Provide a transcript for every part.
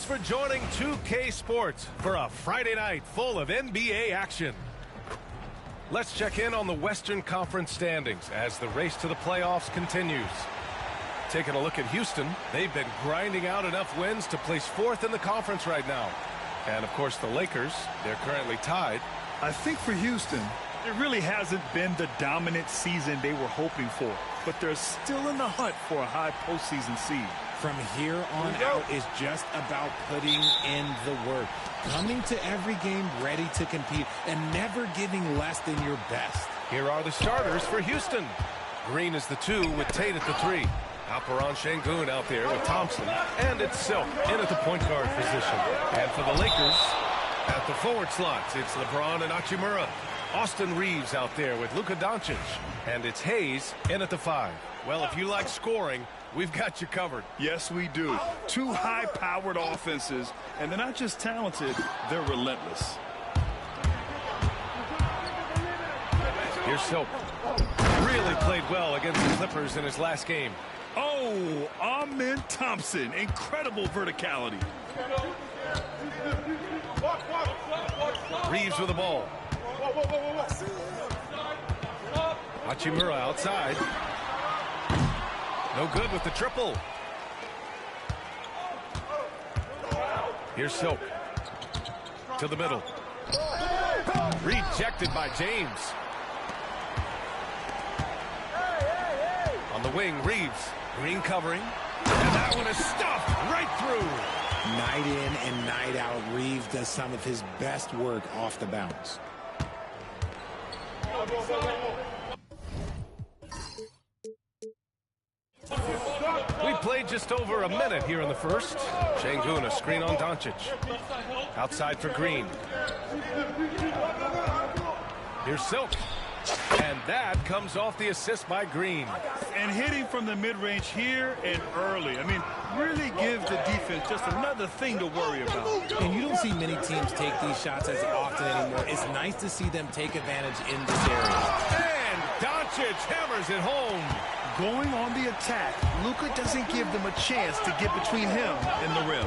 Thanks for joining 2K Sports for a Friday night full of NBA action. Let's check in on the Western Conference standings as the race to the playoffs continues. Taking a look at Houston, they've been grinding out enough wins to place fourth in the conference right now. And, of course, the Lakers, they're currently tied. I think for Houston, it really hasn't been the dominant season they were hoping for, but they're still in the hunt for a high postseason seed. From here on out is just about putting in the work, coming to every game ready to compete, and never giving less than your best. Here are the starters for Houston. Green is the 2 with Tate at the 3. Alperon Şengün out there with Thompson. And it's Silk in at the point guard position. And for the Lakers, at the forward slots, it's LeBron and Hachimura. Austin Reeves out there with Luka Doncic. And it's Hayes in at the 5. Well, if you like scoring, we've got you covered. Yes, we do. Two high-powered offenses, and they're not just talented, they're relentless. Here's Silk. Really played well against the Clippers in his last game. Oh, Amen Thompson. Incredible verticality. Reeves with the ball. Hachimura outside. No good with the triple. Here's Silk. To the middle. Rejected by James. On the wing, Reeves. Green covering. And that one is stuffed right through. Night in and night out, Reeves does some of his best work off the bounce. We played just over a minute here in the first. Şengün, a screen on Doncic. Outside for Green. Here's Silk. And that comes off the assist by Green. And hitting from the mid-range here and early. I mean, really gives the defense just another thing to worry about. And you don't see many teams take these shots as often anymore. It's nice to see them take advantage in this area. And Doncic hammers it home. Going on the attack, Luka doesn't give them a chance to get between him and the rim.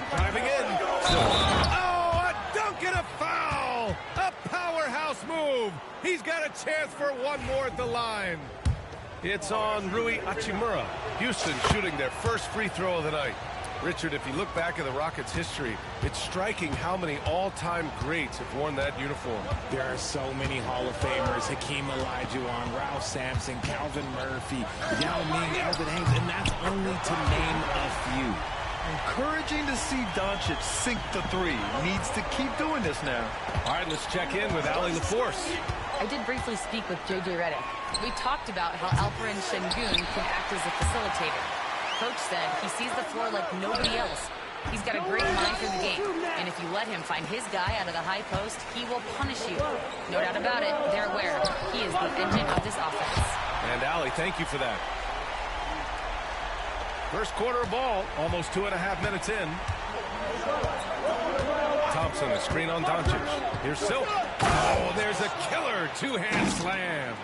Driving in. Oh, a dunk and a foul. A powerhouse move. He's got a chance for one more at the line. It's on Rui Hachimura. Houston shooting their first free throw of the night. Richard, if you look back at the Rockets' history, it's striking how many all-time greats have worn that uniform. There are so many Hall of Famers: Hakeem Olajuwon, Ralph Sampson, Calvin Murphy, Yao Ming, Elvin Hayes, and that's only to name a few. Encouraging to see Doncic sink the 3. Needs to keep doing this now. All right, let's check in with Allie LaForce. I did briefly speak with J.J. Redick. We talked about how Alperon Şengün can act as a facilitator. Coach said he sees the floor like nobody else. He's got a great mind for the game, and if you let him find his guy out of the high post, he will punish you. No doubt about it, they're aware he is the engine of this offense. And Allie, thank you for that. First quarter of ball, almost 2.5 minutes in. Thompson, a screen on Doncic. Here's Silk. Oh, there's a killer two-hand slam.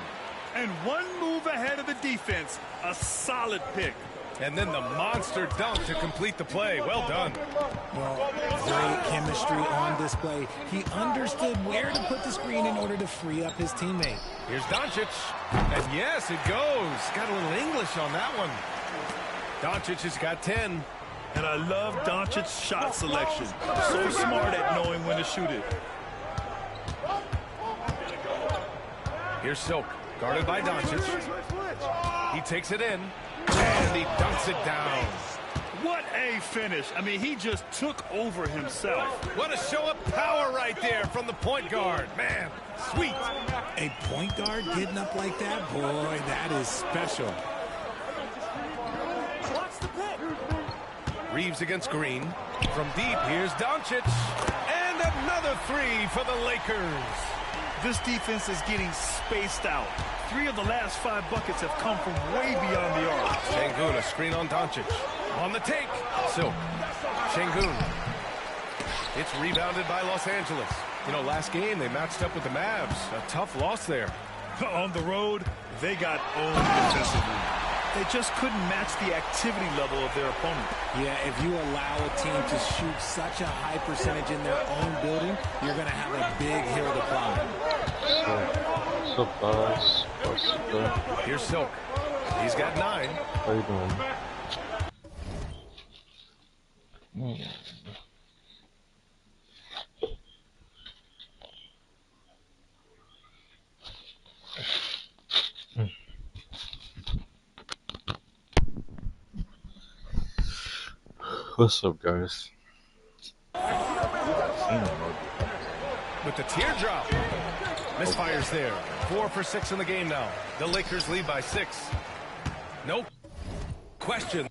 And one move ahead of the defense. A solid pick. And then the monster dunk to complete the play. Well done. Well, great chemistry on display. He understood where to put the screen in order to free up his teammate. Here's Doncic. And yes, it goes. Got a little English on that one. Doncic has got 10. And I love Doncic's shot selection. So smart at knowing when to shoot it. Here's Silk, guarded by Doncic. He takes it in, and he dunks it down. What a finish. I mean, he just took over himself. What a show of power right there from the point guard. Man, sweet. A point guard getting up like that? Boy, that is special. Reeves against Green. From deep, here's Doncic. And another 3 for the Lakers. This defense is getting spaced out. 3 of the last 5 buckets have come from way beyond the arc. Şengün, a screen on Doncic. On the take. Silk. Şengün. It's rebounded by Los Angeles. You know, last game they matched up with the Mavs. A tough loss there. On the road, they got owned defensively. They just couldn't match the activity level of their opponent. Yeah, if you allow a team to shoot such a high percentage in their own building, you're going to have a big hill to climb. So fast. Here's Silk. He's got 9. How you doing? What's up, guys? With the teardrop. Misfires there. 4 for 6 in the game now. The Lakers lead by 6. Nope. Question.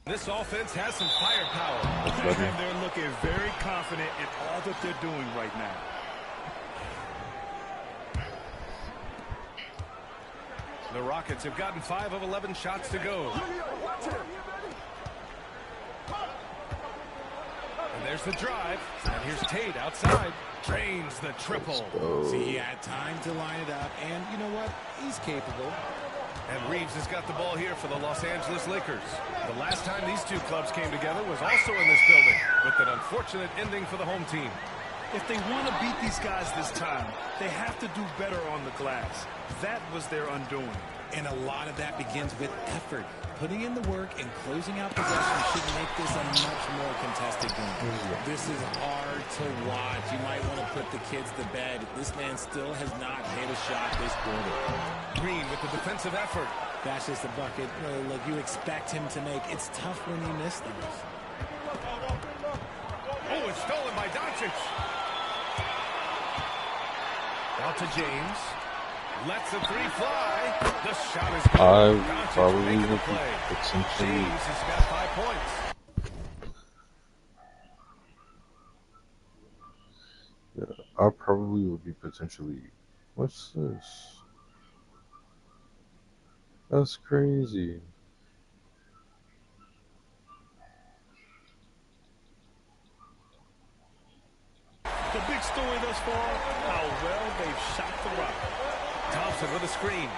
This offense has some firepower. And they're looking very confident in all that they're doing right now. The Rockets have gotten 5 of 11 shots to go. And there's the drive. And here's Tate outside. Drains the triple. See, he had time to line it up. And you know what? He's capable. And Reeves has got the ball here for the Los Angeles Lakers. The last time these two clubs came together was also in this building, with an unfortunate ending for the home team. If they want to beat these guys this time, they have to do better on the glass. That was their undoing. And a lot of that begins with effort. Putting in the work and closing out possession should make this a much more contested game. This is hard to watch. You might want to put the kids to bed. This man still has not hit a shot this quarter. Green with the defensive effort. That's just a bucket. Look, you expect him to make. It's tough when you miss these. Oh, it's stolen by Doncic. Out to James. Lets the 3 fly. The shot is good. I probably would be potentially. James has got 5 points. Yeah, I probably would be potentially. What's this? That's crazy. The big story thus far, how well they've shot the rock. Thompson with a screen.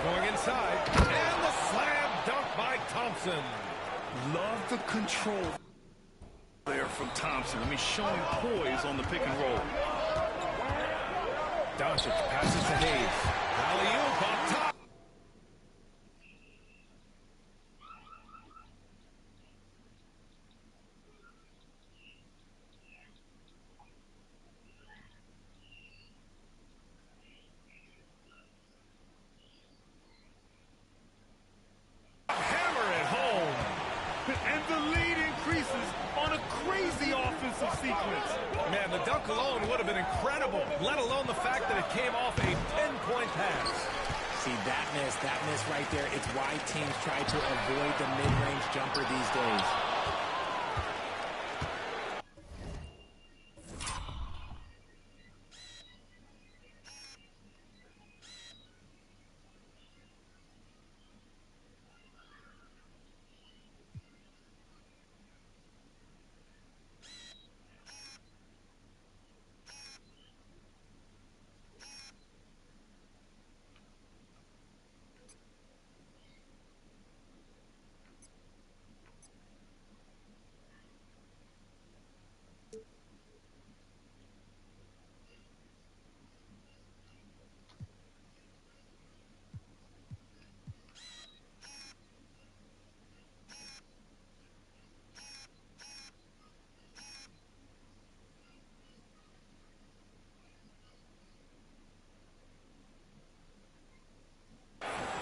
Going inside. And the slam dunk by Thompson. Love the control there from Thompson. I mean, showing poise on the pick and roll. Doncic passes to Hayes. Alley-oop on top. Hammer it home. And the lead increases on a crazy offensive sequence. Man, the dunk alone would have been incredible, let alone the fact that it came off a 10-point pass. See, that miss right there, it's why teams try to avoid the mid-range jumper these days.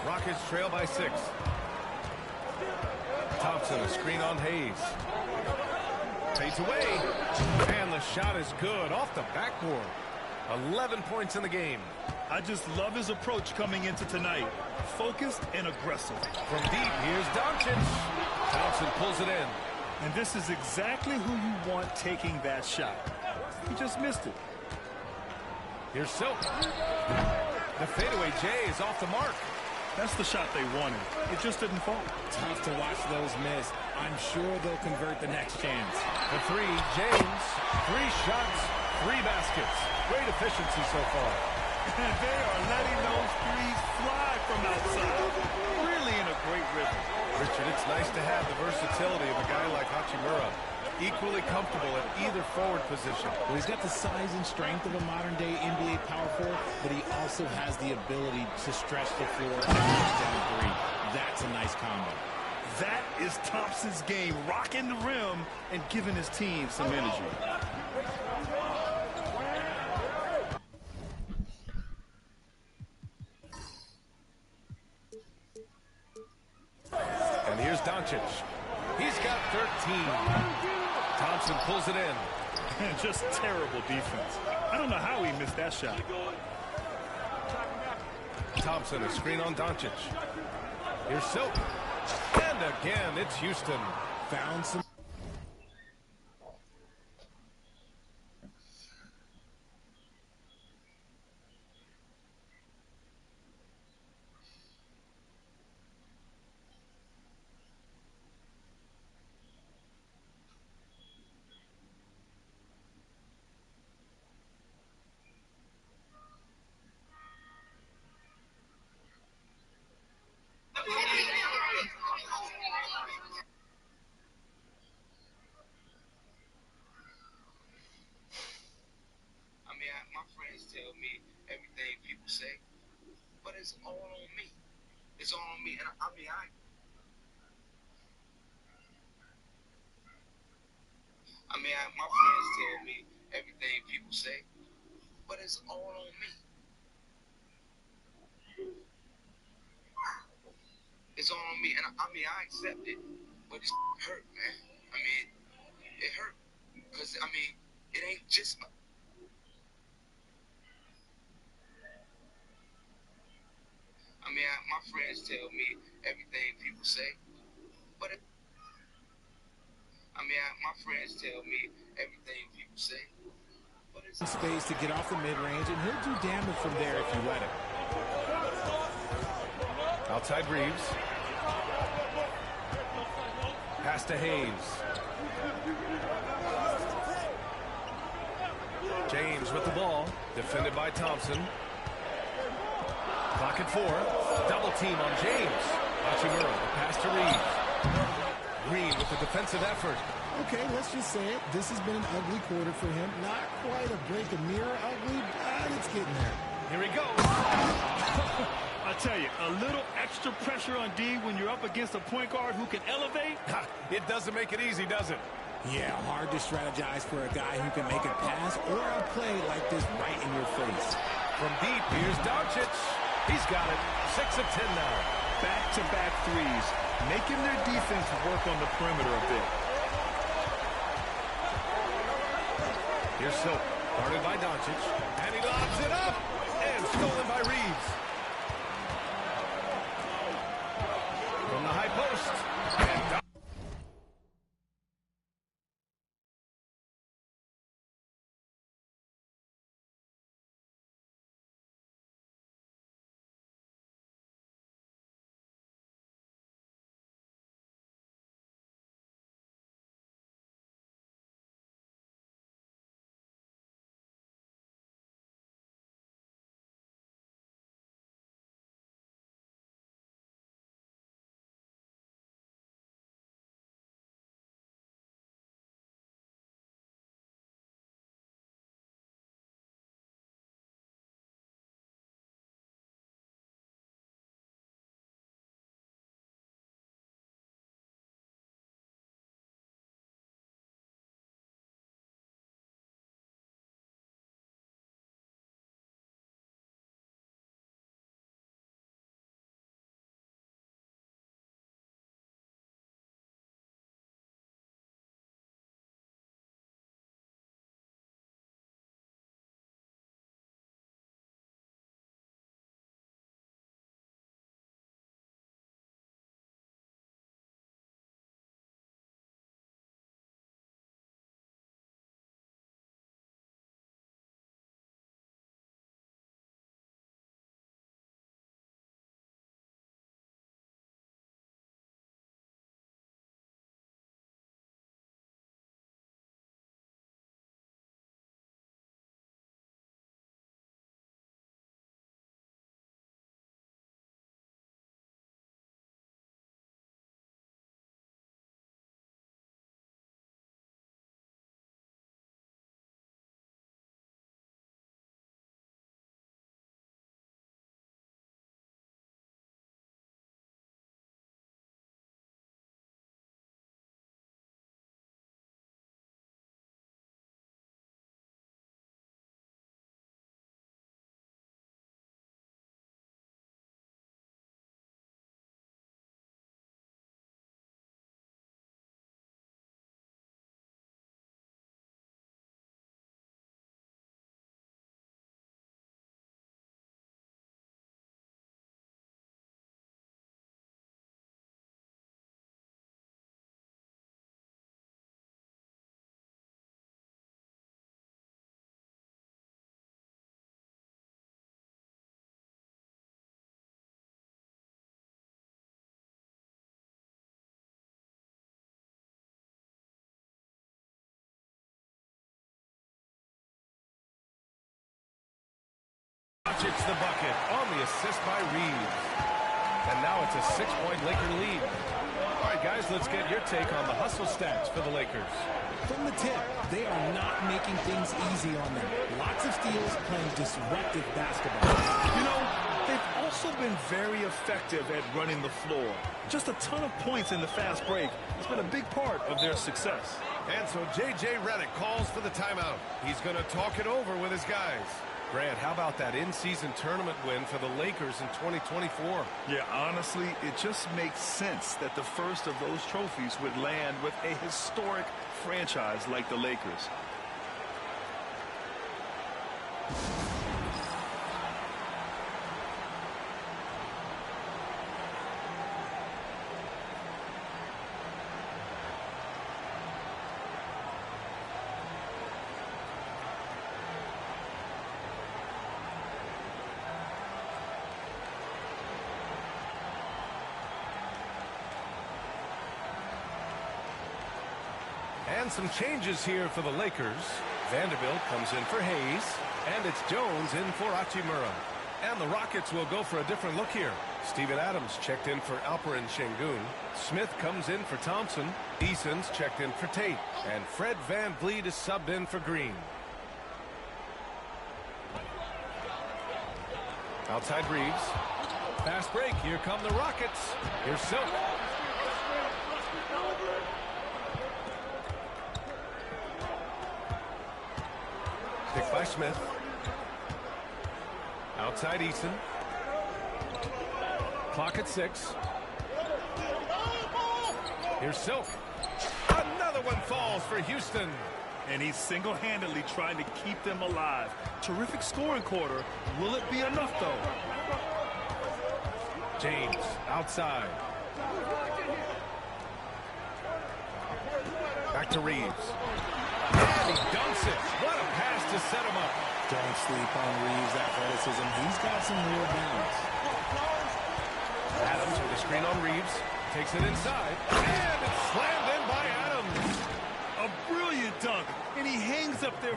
Rockets trail by 6. Thompson, a screen on Hayes. Fades away. And the shot is good off the backboard. 11 points in the game. I just love his approach coming into tonight. Focused and aggressive. From deep, here's Doncic. Thompson pulls it in. And this is exactly who you want taking that shot. He just missed it. Here's Silk. The fadeaway J is off the mark. That's the shot they wanted. It just didn't fall. Tough to watch those miss. I'm sure they'll convert the next chance. The three, James. 3 shots, 3 baskets. Great efficiency so far. And they are letting those threes fly from outside. Really in a great rhythm. Richard, it's nice to have the versatility of a guy like Hachimura. Equally comfortable at either forward position. Well, he's got the size and strength of a modern-day NBA power forward, but he also has the ability to stretch the floor and knock down three. That's a nice combo. That is Thompson's game, rocking the rim and giving his team some energy. And here's Doncic. He's got 13. Thompson pulls it in. Just terrible defense. I don't know how he missed that shot. Thompson, a screen on Doncic. Here's Silk. And again, it's Houston. Found some. Tell me everything people say, but it's all on me. It's all on me, and my friends tell me everything people say, but it's all on me. It's all on me, and I accept it, but it's hurt, man. It hurt, because it ain't just my. My friends tell me everything people say, but my friends tell me everything people say, but it's Space to get off the mid-range, and he'll do damage from there if you let him. Outside Reeves. Pass to Hayes. James with the ball. Defended by Thompson. Clock at 4. Double team on James. Hachimura, the pass to Reeves. Green with the defensive effort. Okay, let's just say it. This has been an ugly quarter for him. Not quite a break a mirror ugly, but it's getting there. Here he goes. I tell you, a little extra pressure on D when you're up against a point guard who can elevate. It doesn't make it easy, does it? Yeah, hard to strategize for a guy who can make a pass or a play like this right in your face. From deep, here's Doncic. He's got it. 6 of 10 now. Back-to-back threes, making their defense work on the perimeter a bit. Here's Silk, guarded by Doncic, and he lobs it up, and stolen by Reeves. From the high post, and Magic's the bucket on the assist by Reeves. And now it's a 6-point Laker lead. All right, guys, let's get your take on the hustle stats for the Lakers. From the tip, they are not making things easy on them. Lots of steals, playing disruptive basketball. You know, they've also been very effective at running the floor. Just a ton of points in the fast break has been a big part of their success. And so J.J. Redick calls for the timeout. He's going to talk it over with his guys. Grant, how about that in-season tournament win for the Lakers in 2024? Yeah, honestly, it just makes sense that the first of those trophies would land with a historic franchise like the Lakers. And some changes here for the Lakers. Vanderbilt comes in for Hayes, and it's Jones in for Hachimura. And the Rockets will go for a different look here. Steven Adams checked in for Alperen Şengün. Smith comes in for Thompson. Eason's checked in for Tate. And Fred VanVleet is subbed in for Green. Outside Reeves. Fast break. Here come the Rockets. Here's Silk. Picked by Smith. Outside Eason. Clock at 6. Here's Silk. Another one falls for Houston. And he's single-handedly trying to keep them alive. Terrific scoring quarter. Will it be enough, though? James outside. Back to Reeves. And he dunks it. What a pass to set him up. Don't sleep on Reeves' athleticism. He's got some real balance. Adams with a screen on Reeves. Takes it inside. And it's slammed in by Adams. A brilliant dunk. And he hangs up there.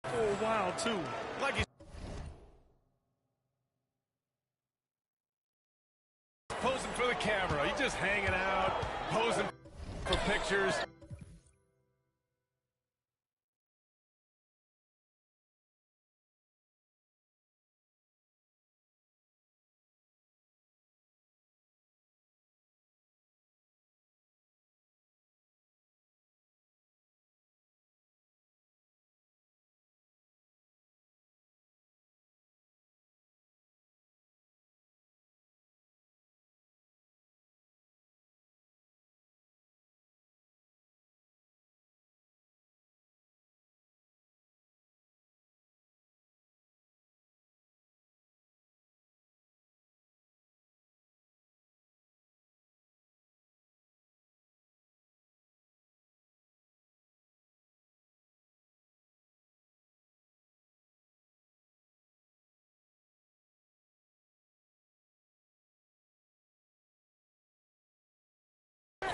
For a while, too. Like he's posing for the camera. He's just hanging out, posing for pictures.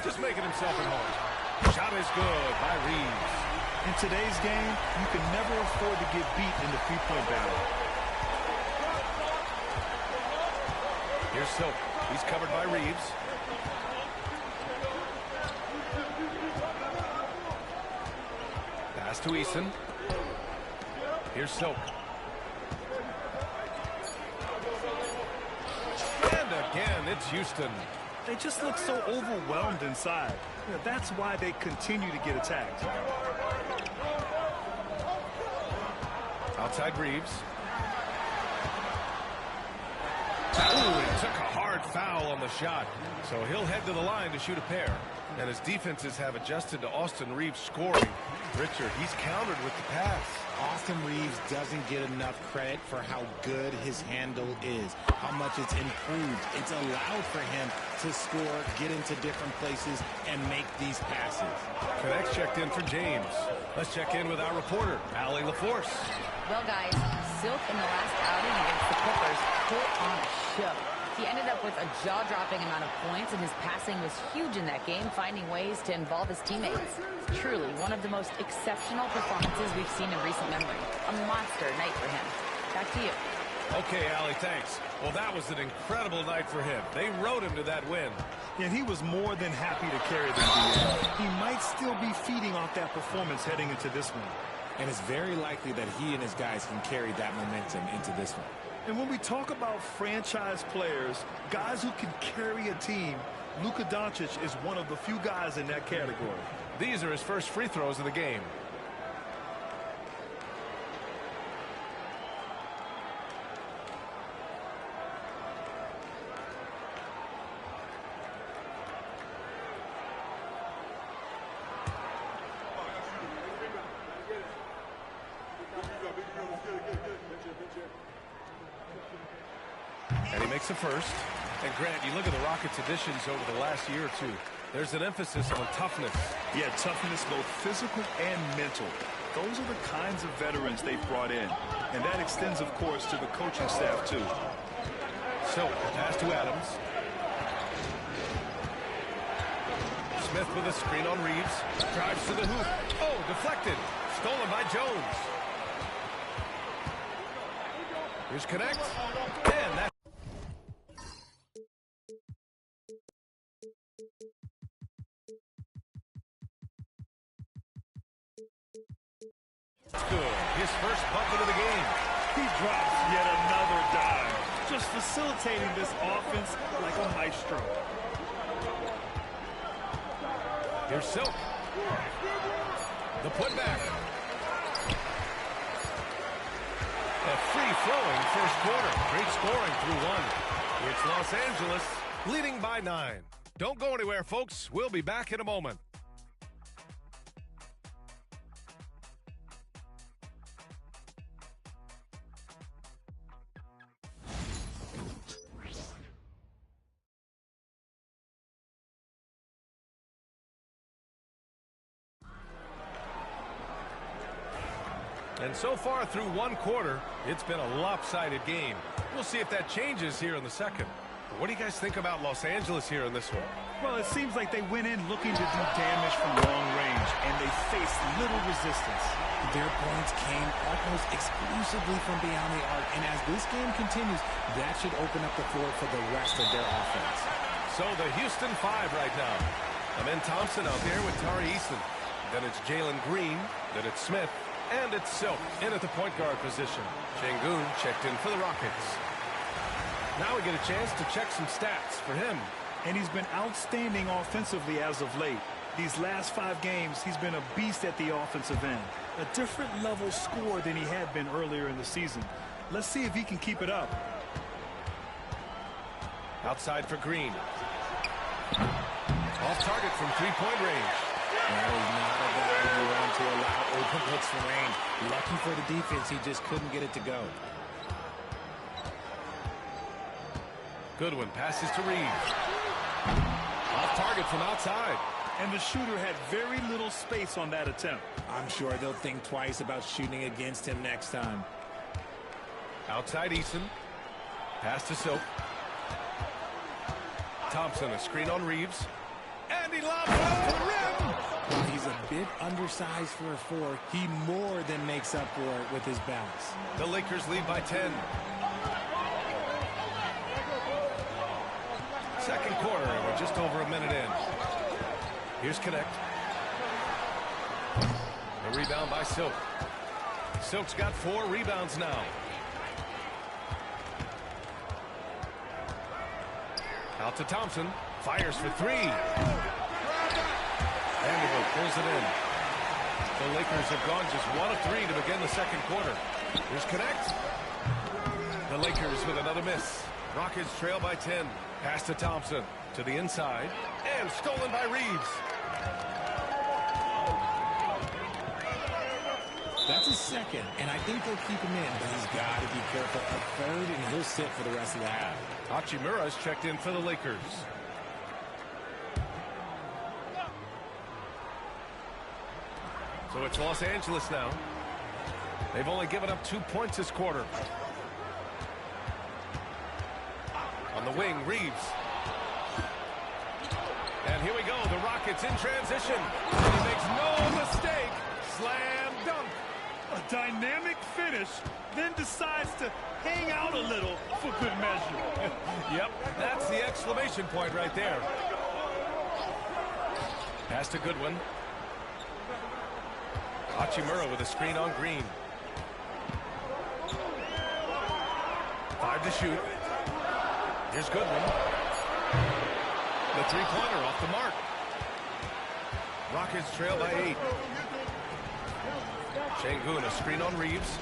Just making himself at home. Shot is good by Reeves. In today's game, you can never afford to get beat in the three-point battle. Here's Silk. He's covered by Reeves. Pass to Eason. Here's Silk. And again, it's Houston. They just look so overwhelmed inside. You know, that's why they continue to get attacked. Outside Reeves. Ooh, he took a hard foul on the shot. So he'll head to the line to shoot a pair. And his defenses have adjusted to Austin Reeves scoring. Richard, he's countered with the pass. Austin Reeves doesn't get enough credit for how good his handle is, how much it's improved. It's allowed for him to score, get into different places, and make these passes. Connects checked in for James. Let's check in with our reporter, Allie LaForce. Well, guys, Silk in the last outing against the Clippers put on a show. He ended up with a jaw-dropping amount of points, and his passing was huge in that game, finding ways to involve his teammates. Truly, one of the most exceptional performances we've seen in recent memory. A monster night for him. Back to you. Okay, Allie, thanks. Well, that was an incredible night for him. They rode him to that win. And he was more than happy to carry them to the end. He might still be feeding off that performance heading into this one. And it's very likely that he and his guys can carry that momentum into this one. And when we talk about franchise players, guys who can carry a team, Luka Doncic is one of the few guys in that category. These are his first free throws of the game. And he makes the first. And Grant, you look at the Rockets' additions over the last year or two. There's an emphasis on toughness. Yeah, toughness, both physical and mental. Those are the kinds of veterans they've brought in. And that extends, of course, to the coaching staff, too. So, pass to Adams. Smith with a screen on Reeves. Drives to the hoop. Oh, deflected. Stolen by Jones. Here's Connect. And that. Good. His first bucket of the game. He drops yet another dime. Just facilitating this offense like a maestro. Here's Silk. The putback. A free-flowing first quarter. Great scoring through one. It's Los Angeles leading by 9. Don't go anywhere, folks. We'll be back in a moment. And so far through one quarter, it's been a lopsided game. We'll see if that changes here in the second. But what do you guys think about Los Angeles here in this one? Well, it seems like they went in looking to do damage from long range, and they faced little resistance. Their points came almost exclusively from beyond the arc, and as this game continues, that should open up the floor for the rest of their offense. So the Houston 5 right now. Amen Thompson out there with Tari Eason. Then it's Jalen Green. Then it's Smith. And it's Silk in at the point guard position. Şengün checked in for the Rockets. Now we get a chance to check some stats for him. And he's been outstanding offensively as of late. These last 5 games, he's been a beast at the offensive end. A different level score than he had been earlier in the season. Let's see if he can keep it up. Outside for Green. Off target from three-point range. That is not a value run to allow open looks from range. Lucky for the defense, he just couldn't get it to go. Goodwin passes to Reeves. Off target from outside. And the shooter had very little space on that attempt. I'm sure they'll think twice about shooting against him next time. Outside Eason. Pass to Silk. Thompson, a screen on Reeves. And he lobs it up to the rim. While he's a bit undersized for a 4, he more than makes up for it with his balance. The Lakers lead by 10. Second quarter, and we're just over a minute in. Here's Connect. A rebound by Silk. Silk's got 4 rebounds now. Out to Thompson. Fires for 3. Vanderbilt pulls it in. The Lakers have gone just 1 of 3 to begin the second quarter. Here's Connect. The Lakers with another miss. Rockets trail by 10. Pass to Thompson. To the inside. And stolen by Reeves. That's a second, and I think they'll keep him in, but he's got to be careful. A third, and he'll sit for the rest of the half. Hachimura's checked in for the Lakers. So it's Los Angeles now. They've only given up 2 points this quarter. On the wing, Reeves. And here we go, the Rockets in transition. And he makes no mistake. Slam dunk. A dynamic finish, then decides to hang out a little for good measure. Yep, that's the exclamation point right there. Pass to Goodwin. Hachimura with a screen on Green. 5 to shoot. Here's Goodwin. The three-pointer off the mark. Rockets trail by 8. Şengün, a screen on Reeves.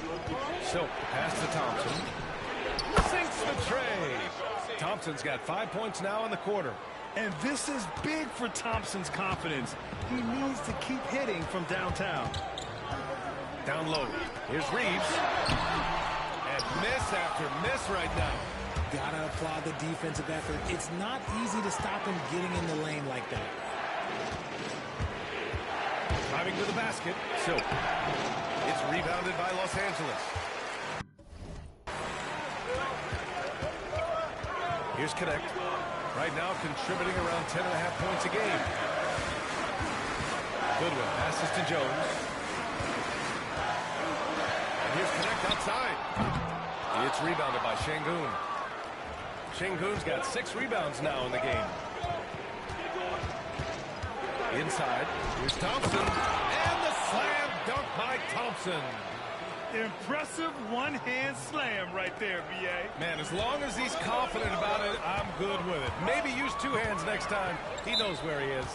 Silk, pass to Thompson. Sinks the tray. Thompson's got 5 points now in the quarter. And this is big for Thompson's confidence. He needs to keep hitting from downtown. Down low. Here's Reeves. And miss after miss right now. Gotta applaud the defensive effort. It's not easy to stop him getting in the lane like that. Driving to the basket. Silk. It's rebounded by Los Angeles. Here's Connect. Right now contributing around 10.5 points a game. Goodwin passes to Jones. And here's Connect outside. It's rebounded by Şengün. Şengün's got 6 rebounds now in the game. Inside, here's Thompson. And the slam dunk by Thompson. Impressive one-hand slam right there, B.A. Man, as long as he's confident about it, I'm good with it. Maybe use 2 hands next time. He knows where he is.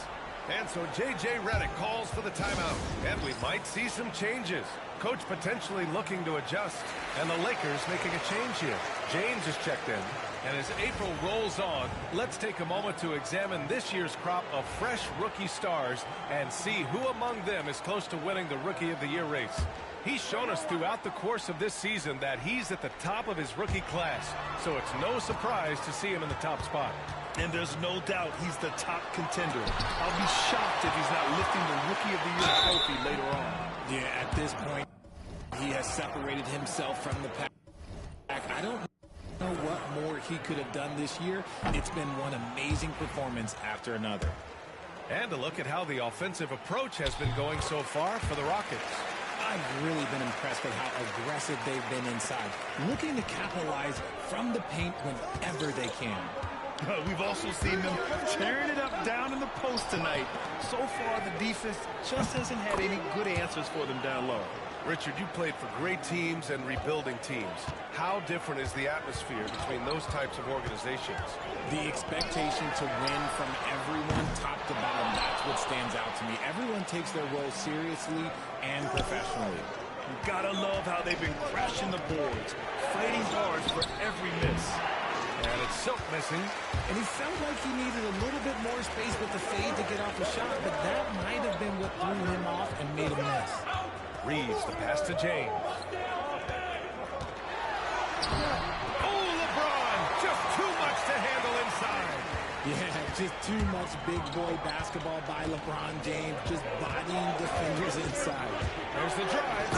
And so J.J. Redick calls for the timeout. And we might see some changes. Coach potentially looking to adjust. And the Lakers making a change here. James is checked in. And as April rolls on, let's take a moment to examine this year's crop of fresh rookie stars and see who among them is close to winning the Rookie of the Year race. He's shown us throughout the course of this season that he's at the top of his rookie class, so it's no surprise to see him in the top spot. And there's no doubt he's the top contender. I'll be shocked if he's not lifting the Rookie of the Year trophy later on. Yeah, at this point, he has separated himself from the pack. I don't know what more he could have done this year. It's been one amazing performance after another. And a look at how the offensive approach has been going so far for the Rockets. I've really been impressed with how aggressive they've been inside, looking to capitalize from the paint whenever they can. We've also seen them tearing it up down in the post tonight. So far, the defense just hasn't had any good answers for them down low. Richard, you played for great teams and rebuilding teams. How different is the atmosphere between those types of organizations? The expectation to win from everyone top to bottom, that's what stands out to me. Everyone takes their role seriously and professionally. You gotta love how they've been crashing the boards, fighting hard for every miss. And it's Silk missing. And he felt like he needed a little bit more space with the fade to get off a shot, but that might have been what threw him off and made him miss. Reeves, the pass to James. Oh, LeBron! Just too much to handle inside. Yeah, just too much big boy basketball by LeBron James, just bodying defenders inside. There's the drive.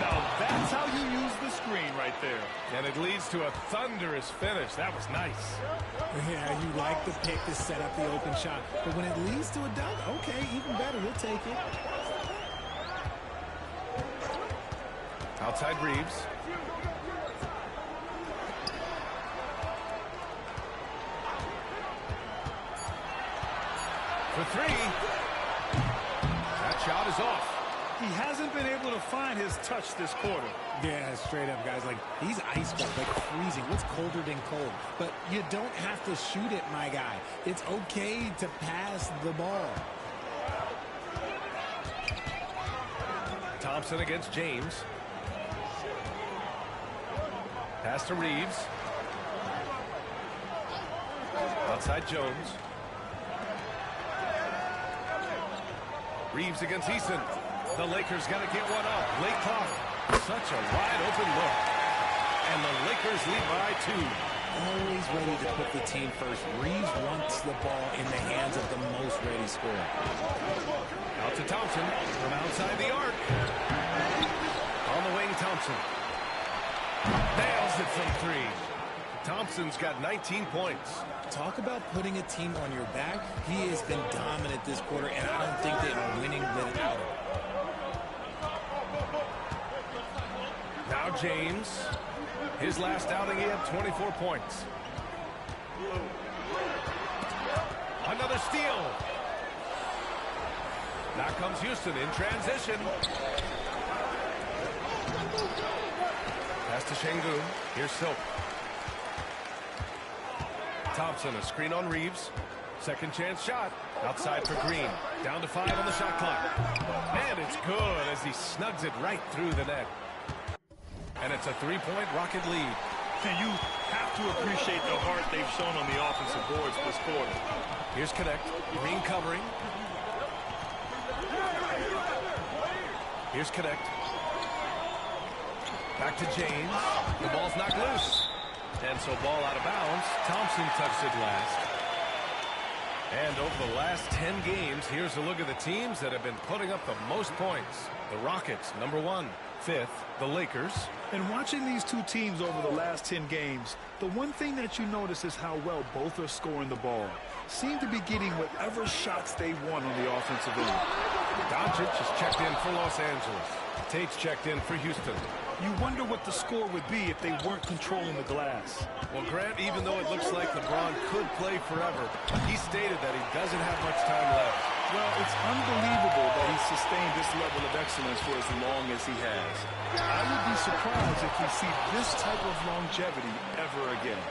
Now that's how you use the screen right there. And it leads to a thunderous finish. That was nice. Yeah, you like the pick to set up the open shot, but when it leads to a dunk, okay, even better, we'll take it. Outside Reeves. For 3. That shot is off. He hasn't been able to find his touch this quarter. Yeah, straight up, guys. Like, he's ice cold, like freezing. What's colder than cold? But you don't have to shoot it, my guy. It's okay to pass the ball. Thompson against James. Pass to Reeves. Outside Jones. Reeves against Eason. The Lakers got to get one up. Late clock. Such a wide open look. And the Lakers lead by 2. Always ready to put the team first. Reeves wants the ball in the hands of the most ready scorer. Out to Thompson from outside the arc. On the wing, Thompson. Nails it from 3. Thompson's got 19 points. Talk about putting a team on your back. He has been dominant this quarter, and I don't think they are winning without him. Now James. His last outing, he had 24 points. Another steal. Now comes Houston in transition. Pass to Şengün. Here's Silk. Thompson, a screen on Reeves. Second chance shot. Outside for Green. Down to 5 on the shot clock. And it's good as he snugs it right through the net. And it's a 3-point Rocket lead. And you have to appreciate the heart they've shown on the offensive boards this quarter. Here's Connect. Green covering. Here's Connect. Back to James. The ball's knocked loose. And so ball out of bounds. Thompson touched it last. And over the last 10 games, here's a look at the teams that have been putting up the most points. The Rockets, number 1. 5th, the Lakers. And watching these two teams over the last 10 games, the one thing that you notice is how well both are scoring the ball. Seem to be getting whatever shots they want on the offensive end. Doncic is checked in for Los Angeles. Tate's checked in for Houston. You wonder what the score would be if they weren't controlling the glass. Well, Grant, even though it looks like LeBron could play forever, he stated that he doesn't have much time left. Well, it's unbelievable that he's sustained this level of excellence for as long as he has. I would be surprised if we see this type of longevity ever again.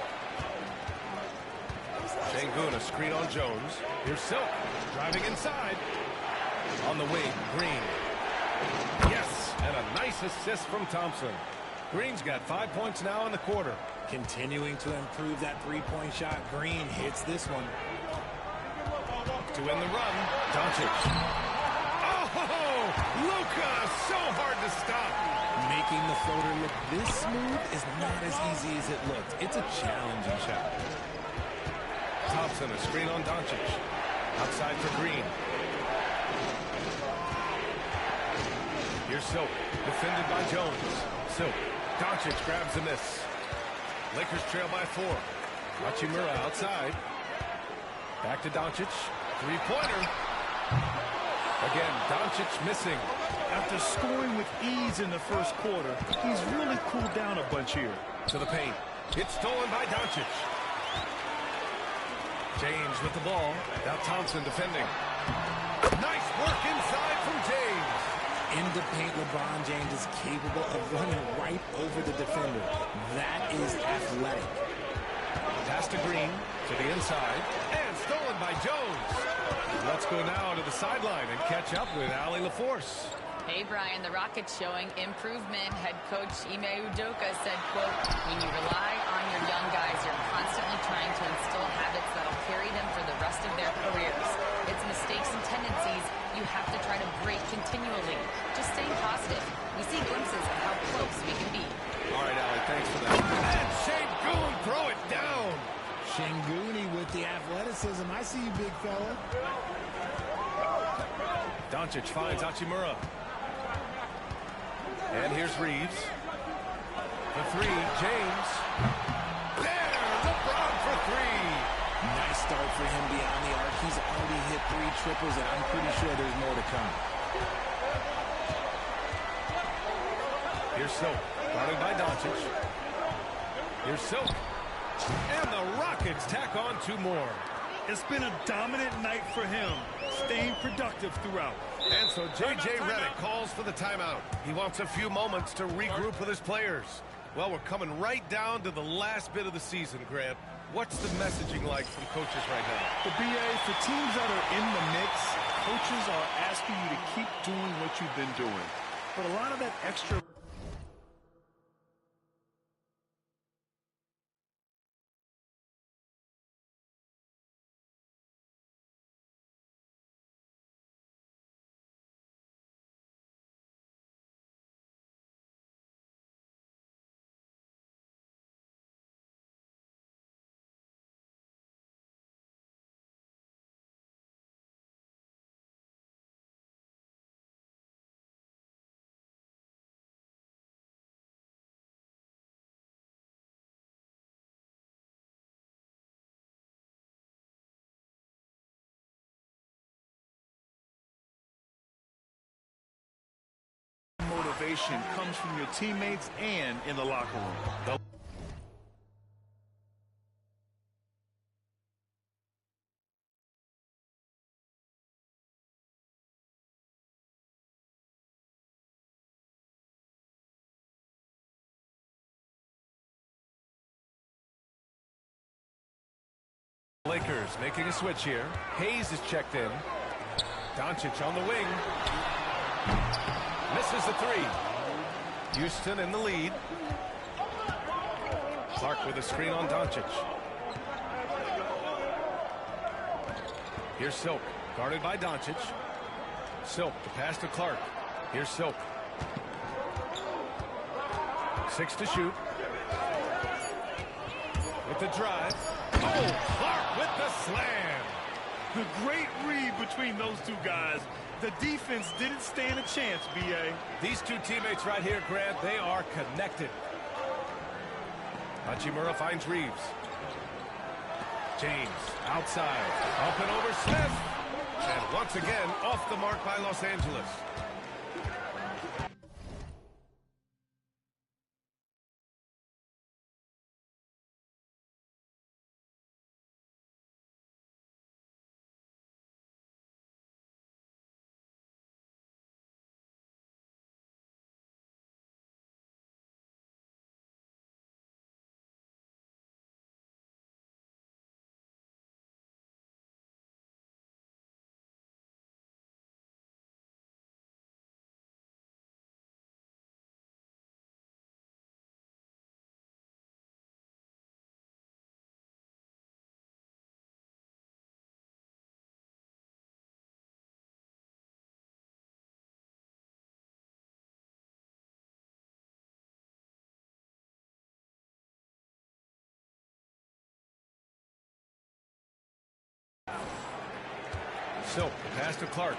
Şengün, a screen on Jones. Here's Silk, driving inside. On the wing, Green. Yes, and a nice assist from Thompson. Green's got 5 points now in the quarter. Continuing to improve that three-point shot. Green hits this one. To win the run, Doncic. Oh, Luka, so hard to stop. Making the floater look this smooth is not as easy as it looked. It's a challenging shot. Thompson, a screen on Doncic. Outside for Green. Here's Silk, defended by Jones. Silk, Doncic grabs the miss. Lakers trail by 4. Hachimura outside. Back to Doncic. Three-pointer. Again, Doncic missing. After scoring with ease in the first quarter, he's really cooled down a bunch here. To the paint. It's stolen by Doncic. James with the ball. Now Thompson defending. Nice work inside from James. In the paint, LeBron James is capable of running right over the defender. That is athletic. Pass to Green, to the inside, and stolen by Jones. Let's go now to the sideline and catch up with Allie LaForce. Hey, Brian, the Rockets showing improvement. Head coach Ime Udoka said, quote, when you rely on your young guys, you're constantly trying to instill habits that'll carry them for the rest of their careers. It's mistakes and tendencies you have to try to break continually. Just stay positive. We see glimpses of how close we can be. All right, Allie, thanks for that. And Şengün, throw it down. Şengün with the athleticism. I see you, big fella. Doncic finds Hachimura. And here's Reeves. For 3, James. There, LeBron for 3. Nice start for him beyond the arc. He's already hit 3 triples, and I'm pretty sure there's more to come. Here's Silk, guarded by Doncic. Here's Silk. And the Rockets tack on 2 more. It's been a dominant night for him, staying productive throughout. And so J.J. Redick calls for the timeout. He wants a few moments to regroup with his players. Well, we're coming right down to the last bit of the season, Grant. What's the messaging like from coaches right now? The BA, for teams that are in the mix, coaches are asking you to keep doing what you've been doing. But a lot of that extra motivation comes from your teammates and in the locker room. Lakers making a switch here. Hayes is checked in. Doncic on the wing. Misses the three. Houston in the lead. Clark with a screen on Doncic. Here's Silk, guarded by Doncic. Silk, the pass to Clark. Here's Silk. 6 to shoot. With the drive. Oh, Clark with the slam. The great read between those two guys. The defense didn't stand a chance, B.A. These two teammates right here, Grant, they are connected. Hachimura finds Reeves. James outside. Up and over Smith. And once again, off the mark by Los Angeles. Silk, pass to Clark.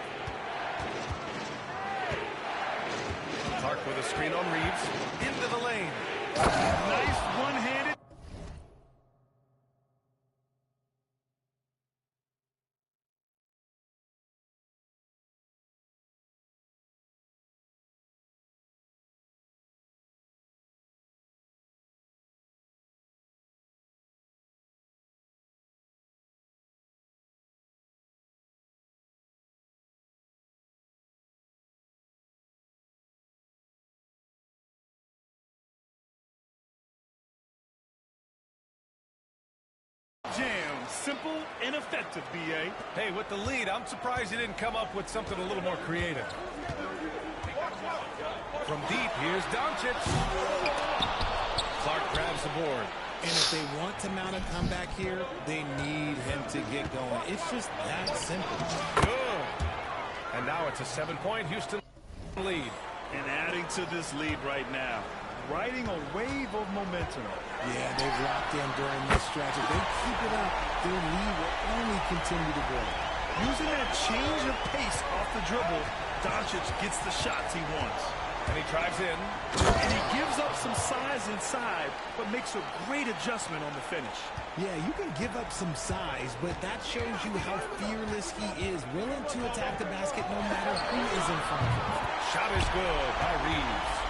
Clark with a screen on Reeves. Into the lane. Nice one-handed. Jam, simple and effective, B.A. Hey, with the lead, I'm surprised he didn't come up with something a little more creative. From deep, here's Doncic. Clark grabs the board. And if they want to mount a comeback here, they need him to get going. It's just that simple. Good. And now it's a 7-point Houston lead. And adding to this lead right now, riding a wave of momentum. Yeah, they've locked in during this stretch. If they keep it up, their lead will only continue to grow. Using that change of pace off the dribble, Doncic gets the shots he wants. And he drives in. And he gives up some size inside, but makes a great adjustment on the finish. Yeah, you can give up some size, but that shows you how fearless he is, willing to attack the basket no matter who is in front of him. Shot is good by Reeves.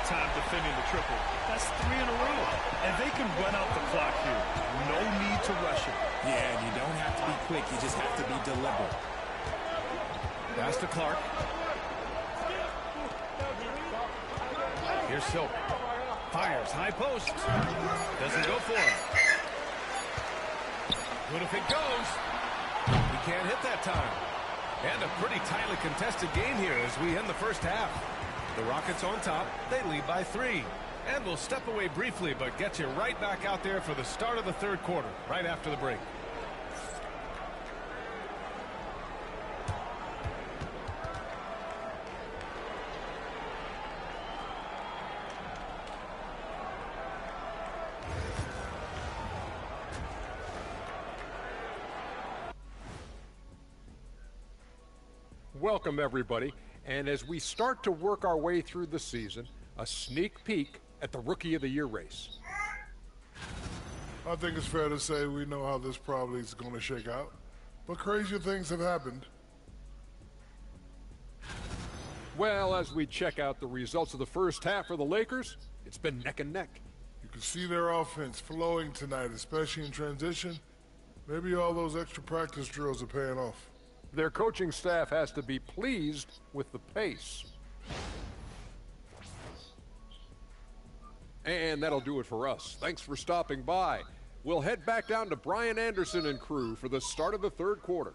Time defending the triple. That's 3 in a row. And they can run out the clock here. No need to rush it. Yeah, and you don't have to be quick. You just have to be deliberate. Pass to Clark. Here's Silk. Fires, high post. Doesn't go for it. Good if it goes. He can't hit that time. And a pretty tightly contested game here as we end the first half. The Rockets on top. They lead by 3. And we'll step away briefly, but get you right back out there for the start of the third quarter, right after the break. Welcome, everybody. And as we start to work our way through the season, a sneak peek at the Rookie of the Year race. I think it's fair to say we know how this probably is going to shake out, but crazier things have happened. Well, as we check out the results of the first half for the Lakers, it's been neck and neck. You can see their offense flowing tonight, especially in transition. Maybe all those extra practice drills are paying off. Their coaching staff has to be pleased with the pace. And that'll do it for us. Thanks for stopping by. We'll head back down to Brian Anderson and crew for the start of the third quarter.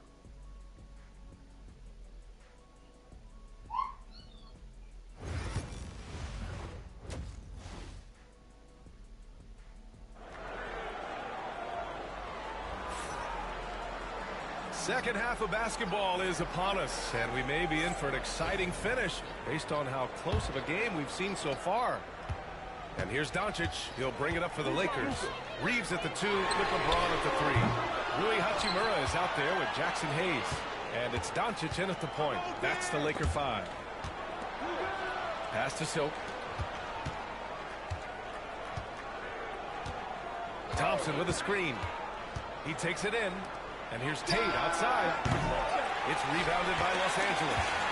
Second half of basketball is upon us, and we may be in for an exciting finish based on how close of a game we've seen so far. And here's Doncic. He'll bring it up for the Lakers. Reeves at the 2, with LeBron at the 3. Rui Hachimura is out there with Jackson Hayes. And it's Doncic in at the point. That's the Laker 5. Pass to Silk. Thompson with a screen. He takes it in. And here's Tate outside. It's rebounded by Los Angeles.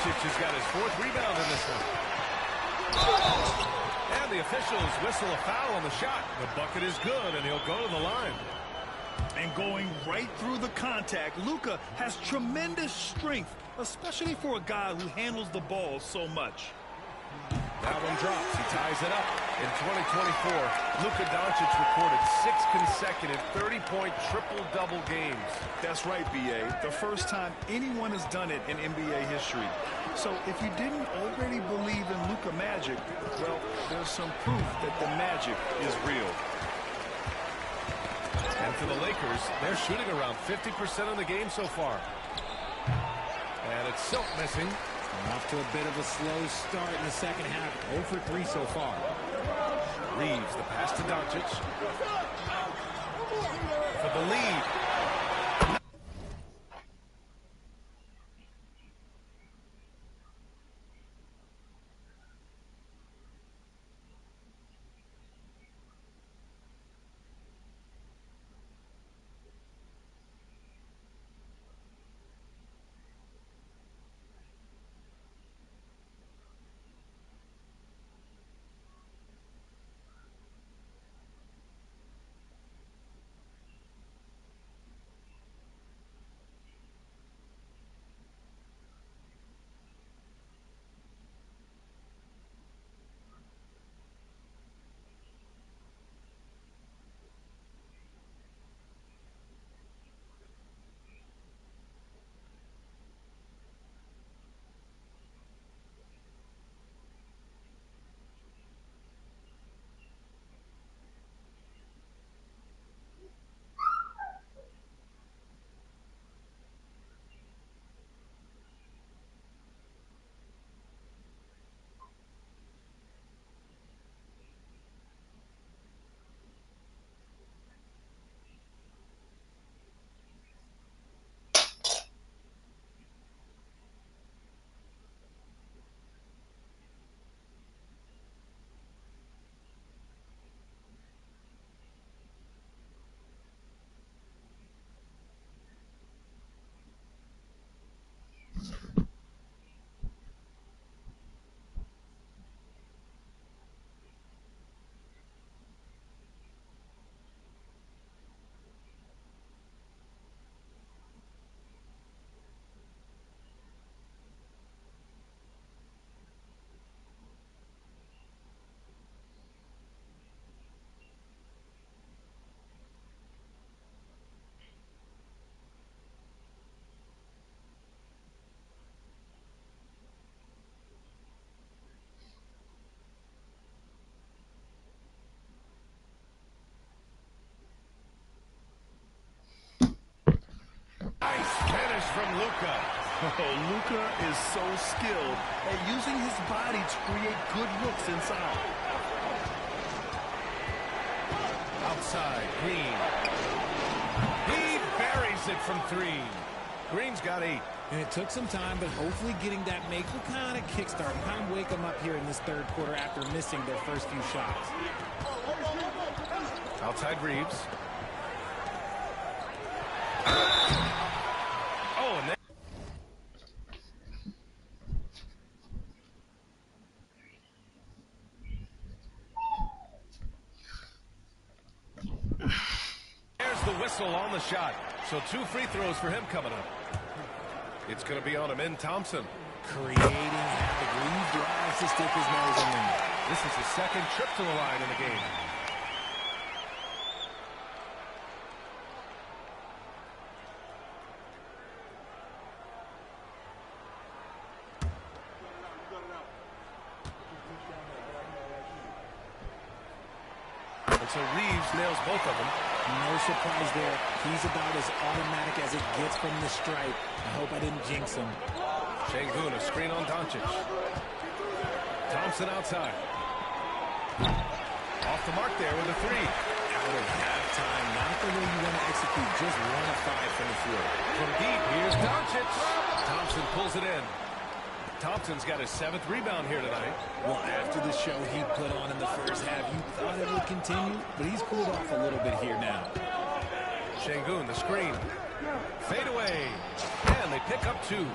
Doncic has got his 4th rebound in this one. And the officials whistle a foul on the shot. The bucket is good, and he'll go to the line. And going right through the contact, Luka has tremendous strength, especially for a guy who handles the ball so much. That one drops. He ties it up. In 2024, Luka Doncic recorded 6 consecutive 30-point triple-double games. That's right, B.A. The first time anyone has done it in NBA history. So if you didn't already believe in Luka magic, well, there's some proof that the magic is real. And for the Lakers, they're shooting around 50% of the game so far. And it's Silk missing. Off to a bit of a slow start in the second half. 0 for 3 so far. Reeves, the pass to Doncic. For the lead. Oh, Luka is so skilled at using his body to create good looks inside. Outside, Green. He buries it from 3. Green's got 8. And it took some time, but hopefully getting that make will kind of kickstart, kind of wake them up here in this third quarter after missing their first few shots. Outside Reeves. Oh, and then there's the whistle on the shot. So 2 free throws for him coming up. It's going to be on him in Thompson. Creating havoc. Reeves drives to stick his nose in there. This is his second trip to the line in the game. And so Reeves nails both of them. No surprise there. He's about as automatic as it gets from the stripe. I hope I didn't jinx him. Şengün, a screen on Doncic. Thompson outside. Off the mark there with a 3. Out of halftime. Not the way you want to execute. Just 1 of 5 from the floor. From deep, here's Doncic. Thompson pulls it in. Thompson's got his 7th rebound here tonight. Well, after the show he put on in the first half, you thought it would continue, but he's cooled off a little bit here now. Şengün, the screen. Fade away. And they pick up 2.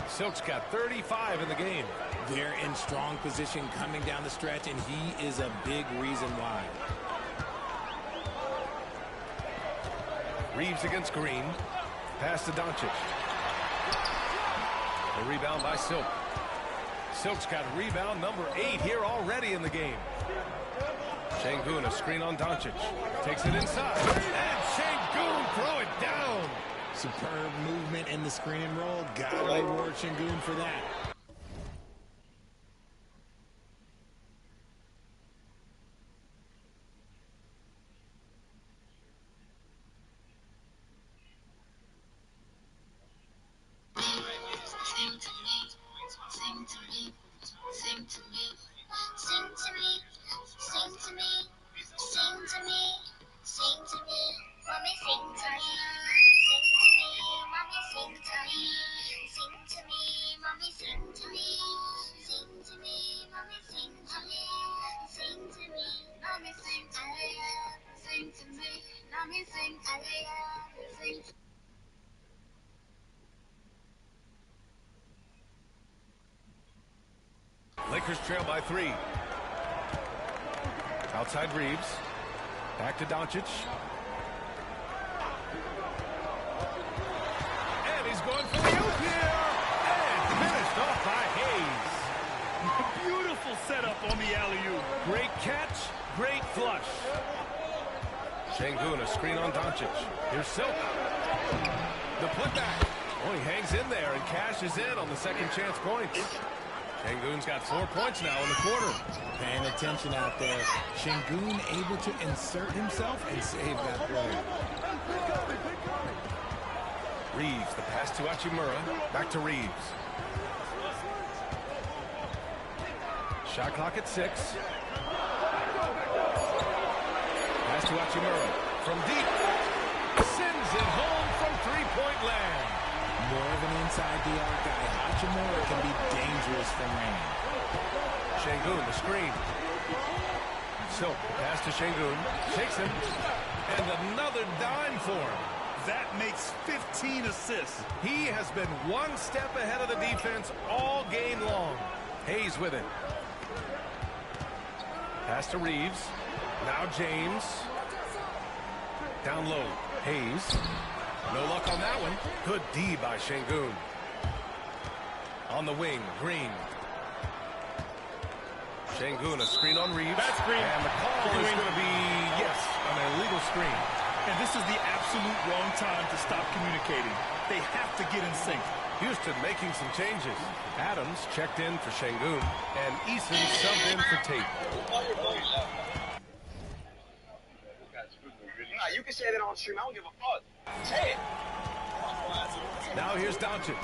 Silk's got 35 in the game. They're in strong position coming down the stretch, and he is a big reason why. Reeves against Green. Pass to Doncic. A rebound by Silk. Silk's got rebound number 8 here already in the game. Şengün, a screen on Doncic. Takes it inside. And Şengün throw it down. Superb movement in the screen and roll. Gotta reward Şengün for that. Lakers trail by 3. Outside Reeves. Back to Doncic. And he's going for the oop here. And finished off by Hayes. Beautiful setup on the alley-oop. Great catch, great flush. Şengün, a screen on Doncic. Here's Silk. The putback. Oh, he hangs in there and cashes in on the second chance points. Şengün's got 4 points now in the quarter. Paying attention out there. Şengün able to insert himself and save that play. Reeves, the pass to Hachimura. Back to Reeves. Shot clock at 6. Pass to Hachimura. From deep. Sends it home from 3-point land. More of an inside the arc guy. Hachimura can be dangerous from range. Şengün, the screen. Silk, pass to Şengün. Shakes him. And another dime for him. That makes 15 assists. He has been 1 step ahead of the defense all game long. Hayes with it. Pass to Reeves. Now James. Down low. Hayes. No luck on that one. Good D by Şengün. On the wing, Green. Şengün, a screen on Reeves. Bad screen. And the call is going to be, yes, an illegal screen. And this is the absolute wrong time to stop communicating. They have to get in sync. Houston making some changes. Adams checked in for Şengün, and Eason subbed in for Tate. Nah, you can say that on stream. I don't give a fuck. Say it. Now here's Doncic.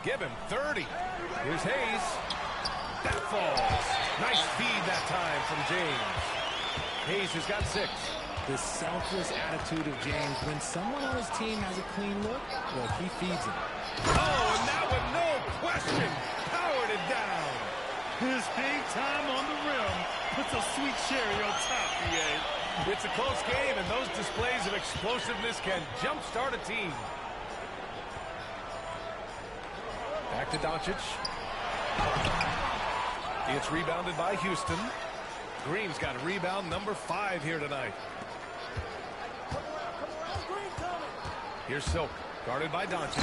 Give him 30. Here's Hayes. That falls. Nice feed that time from James. Hayes has got 6. The selfless attitude of James. When someone on his team has a clean look, well, he feeds him. Oh, and that one, no question, powered it down. His big time on the rim puts a sweet cherry on top, BA. It's a close game, and those displays of explosiveness can jumpstart a team. Back to Doncic. It's rebounded by Houston. Green's got rebound number 5 here tonight. Here's Silk, guarded by Doncic.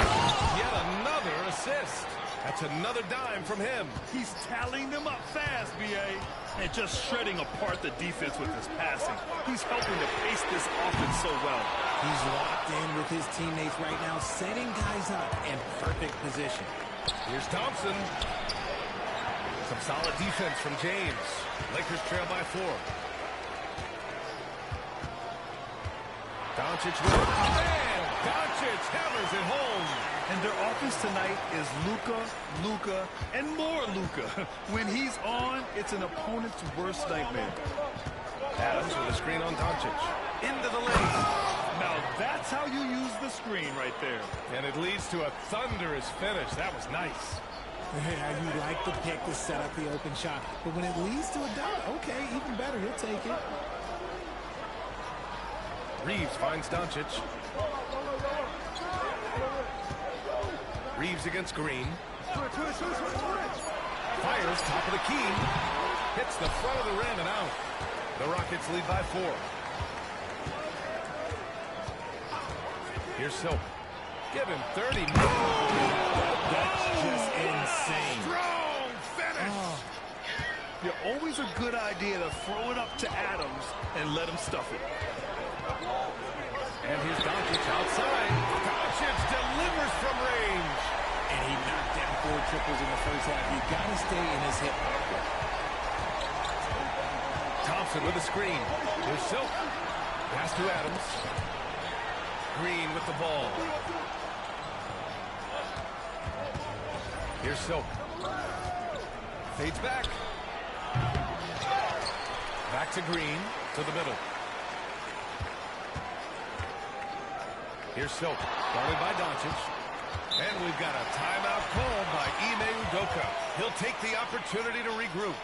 Yet another assist. That's another dime from him. He's tallying them up fast, BA. And just shredding apart the defense with his passing. He's helping to pace this offense so well. He's locked in with his teammates right now, setting guys up in perfect position. Here's Thompson. Some solid defense from James. Lakers trail by 4. Doncic with it. Man, Doncic hammers it home. And their offense tonight is Luka, and more Luka. When he's on, it's an opponent's worst nightmare. Adams with a screen on Doncic. Into the lane. Now that's how you use the screen right there. And it leads to a thunderous finish. That was nice. Yeah, you like the pick to set up the open shot. But when it leads to a dunk, okay, even better, he'll take it. Reeves finds Doncic. Reeves against Green. Fires top of the key. Hits the front of the rim and out. The Rockets lead by 4. Here's Silk. Give him 30. That's just insane. Strong finish. You're always a good idea to throw it up to Adams and let him stuff it. And here's Doncic outside. Doncic delivers from range. And he knocked down 4 triples in the first half. You got to stay in his hip pocket. Thompson with a screen. Here's Silk. Pass to Adams. Green with the ball. Here's Silk. Fades back. Back to Green. To the middle. Here's Silk. Guarded by Doncic. And we've got a timeout called by Ime Udoka. He'll take the opportunity to regroup.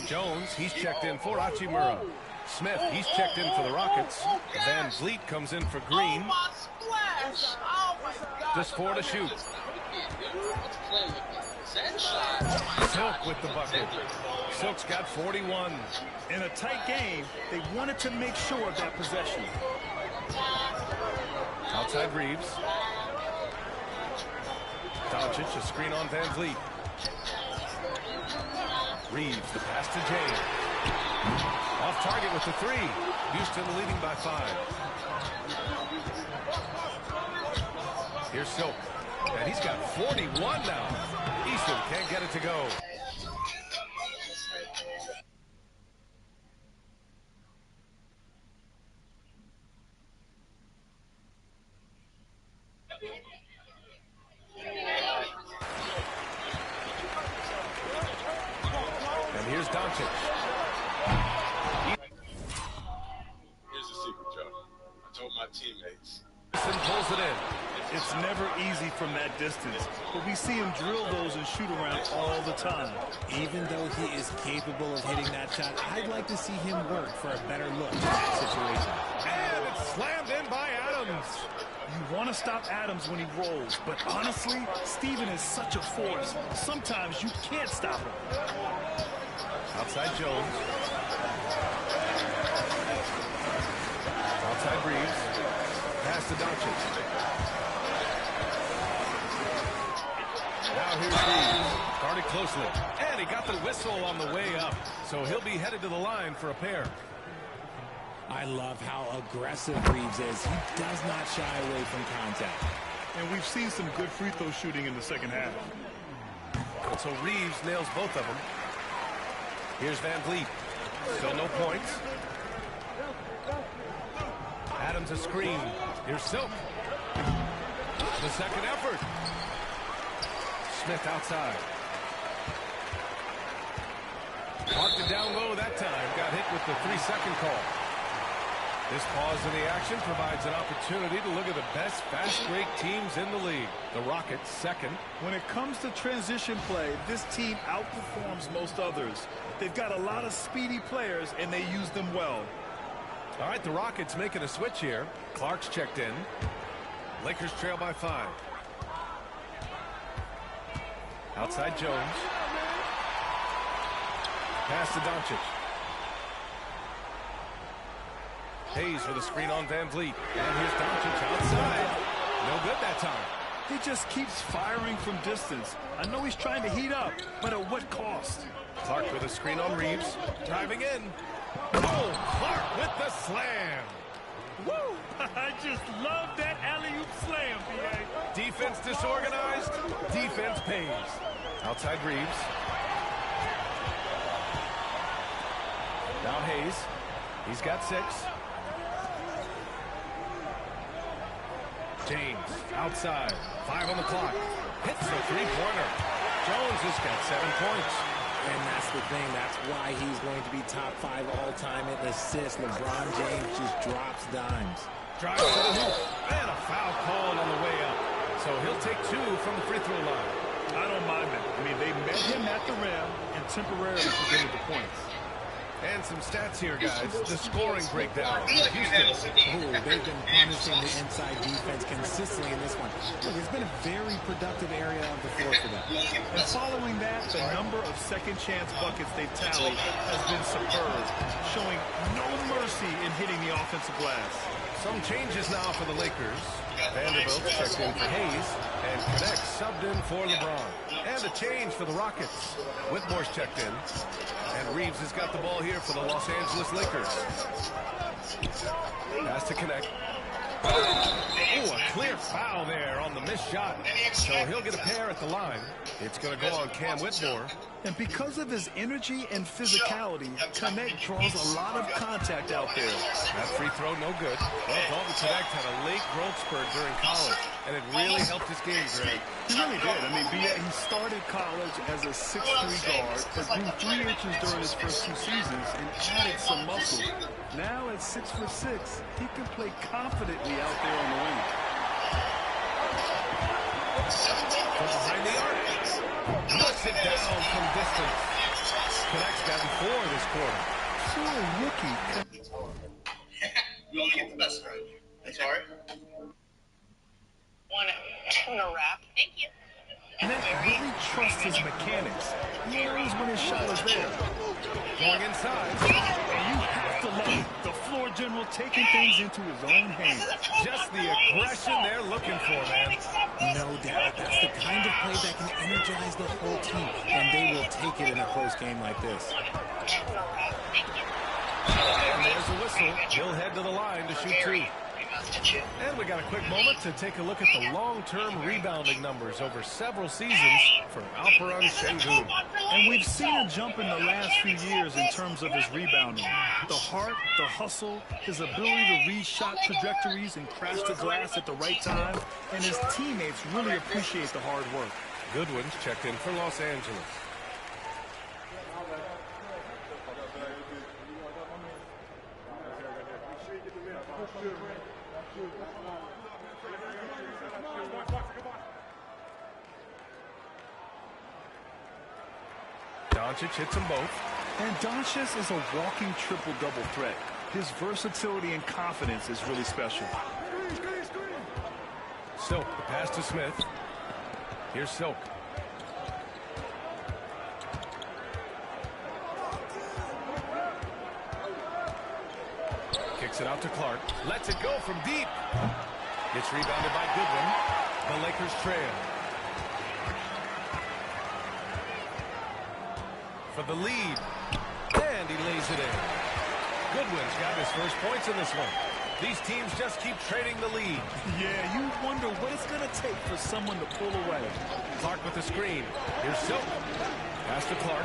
Jones, he's checked in for Hachimura. Smith, he's checked in for the Rockets. Van Vliet comes in for Green. Just 4 to shoot. Silk with the bucket. Silk's got 41. In a tight game, they wanted to make sure of that possession. Outside Reeves. Doncic, a screen on Van Vliet. Reeves, the pass to James. Off target with the 3. Houston leading by 5. Here's Silk. And he's got 41 now. Easton can't get it to go. Here's Doncic. Here's the secret, Joe. I told my teammates. Pulls it in. It's never easy from that distance, but we see him drill those and shoot around all the time. Even though he is capable of hitting that shot, I'd like to see him work for a better look in that situation. And it's slammed in by Adams. You want to stop Adams when he rolls, but honestly, Steven is such a force. Sometimes you can't stop him. Outside Jones. Outside Reeves. Pass to Doncic. Now here's Reeves. Guarded closely. And he got the whistle on the way up. So he'll be headed to the line for a pair. I love how aggressive Reeves is. He does not shy away from contact. And we've seen some good free throw shooting in the second half. And so Reeves nails both of them. Here's Van Vliet. Still no points. Adams a screen. Here's Silk. The second effort. Smith outside. Parked it down low that time. Got hit with the 3-second call. This pause in the action provides an opportunity to look at the best fast break teams in the league. The Rockets second. When it comes to transition play, this team outperforms most others. They've got a lot of speedy players, and they use them well. All right, the Rockets making a switch here. Clark's checked in. Lakers trail by 5. Outside Jones. Pass to Doncic. Hayes for the screen on Van Vliet. And here's Doncic outside. No good that time. He just keeps firing from distance. I know he's trying to heat up, but at what cost? Clark with a screen on Reeves. Driving in. Oh, Clark with the slam. Woo! I just love that alley-oop slam, B.A. Defense disorganized. Defense pays. Outside Reeves. Now Hayes. He's got 6. James outside. 5 on the clock. Hits the three-pointer. Jones has got 7 points. And that's the thing. That's why he's going to be top 5 all-time in assists. LeBron James just drops dimes. Drives to the hoop. And a foul called on the way up. So he'll take 2 from the free throw line. I don't mind that. I mean, they met him at the rim and temporarily prevented the points. And some stats here, guys. The scoring breakdown. Houston. Ooh, they've been punishing the inside defense consistently in this one. Look, it's been a very productive area of the floor for them. And following that, the number of second-chance buckets they've tallied has been superb, showing no mercy in hitting the offensive glass. Some changes now for the Lakers. Vanderbilt checked in for Hayes, and Connect subbed in for LeBron. And a change for the Rockets. Whitmore's checked in. And Reeves has got the ball here for the Los Angeles Lakers. Pass to Connect. Oh, a clear foul there on the missed shot. So he'll get a pair at the line. It's going to go on Cam Whitmore. And because of his energy and physicality, Connect draws a lot of contact out there. That free throw, no good. Well, Dalton Connect had a late growth spurt during college, and it really helped his game, Greg. He really did. I mean, he started college as a 6'3" guard, but grew 3 inches during his first 2 seasons and added some muscle. Now at 6'6", he can play confidently out there on the wing. From behind the arc. Knocks it down from distance. Connect's gotten 4 this quarter. So a rookie. You only get the best friend. I'm sorry? One tuna wrap. Thank you. Nick really trusts his mechanics. He knows when his shot is there. Going inside. And you have to love it. The floor general taking things into his own hands. Just the aggression they're looking for, man. No doubt. That's the kind of play that can energize the whole team. And they will take it in a close game like this. And there's a whistle. He'll head to the line to shoot 2. And we got a quick moment to take a look at the long-term rebounding numbers over several seasons for Alperen Şengün. And we've seen a jump in the last few years in terms of his rebounding. The heart, the hustle, his ability to read shot trajectories and crash the glass at the right time, and his teammates really appreciate the hard work. Goodwin's checked in for Los Angeles. Doncic hits them both. And Doncic is a walking triple-double threat. His versatility and confidence is really special. Silk, the pass to Smith. Here's Silk. Kicks Kicks it out to Clark. Lets it go from deep. Gets rebounded by Goodwin. The Lakers trail. For the lead. And he lays it in. Goodwin's got his first points in this one. These teams just keep trading the lead. Yeah, you wonder what it's going to take for someone to pull away. Clark with the screen. Here's Silk. Pass to Clark.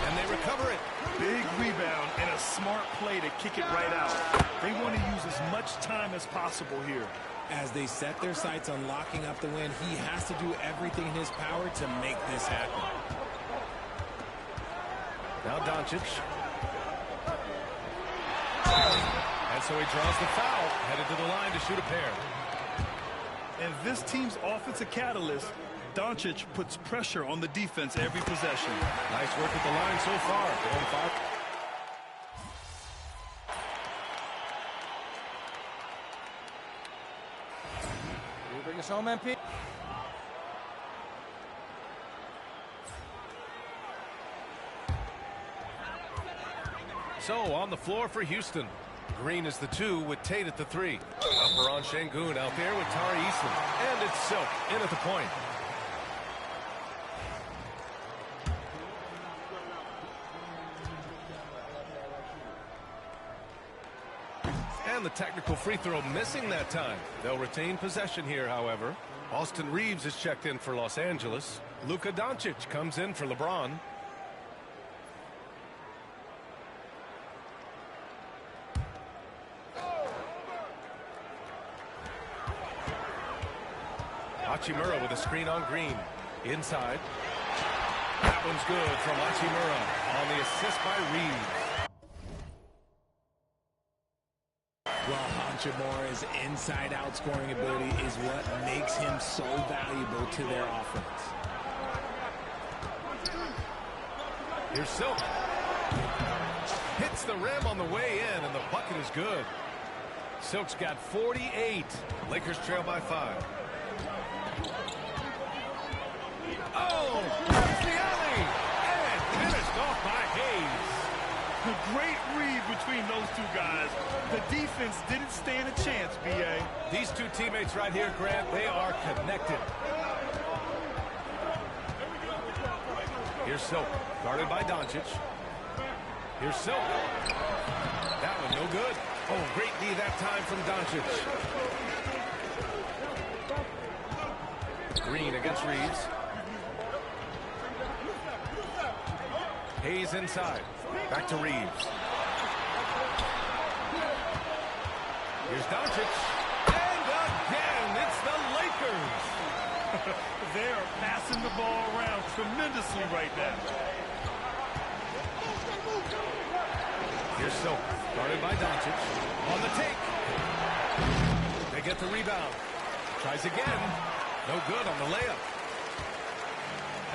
And they recover it. Big rebound and a smart play to kick it right out. They want to use as much time as possible here. As they set their sights on locking up the win, he has to do everything in his power to make this happen. Now Doncic. And so he draws the foul, headed to the line to shoot a pair. And this team's offensive catalyst, Doncic, puts pressure on the defense every possession. Nice work at the line so far. Going 5. You bring us home, MP? So on the floor for Houston. Green is the 2 with Tate at the 3. Upper on Şengün out there with Tari Eason. And it's Silk in at the point. And the technical free throw missing that time. They'll retain possession here, however. Austin Reeves is checked in for Los Angeles. Luka Doncic comes in for LeBron. Hachimura with a screen on Green. Inside. That one's good from Hachimura on the assist by Reeves. Well, Hachimura's inside-out scoring ability is what makes him so valuable to their offense. Here's Silk. Hits the rim on the way in, and the bucket is good. Silk's got 48. Lakers trail by 5. Oh, there's the alley, and finished off by Hayes. A great read between those two guys. The defense didn't stand a chance, B.A. These two teammates right here, Grant, they are connected. Here's Silk, guarded by Doncic. Here's Silk. That one no good. Oh, great knee that time from Doncic. Green against Reeves. Hayes inside. Back to Reeves. Here's Doncic. And again, it's the Lakers. They are passing the ball around tremendously right now. Here's Silk, guarded by Doncic. On the take. They get the rebound. Tries again. No good on the layup.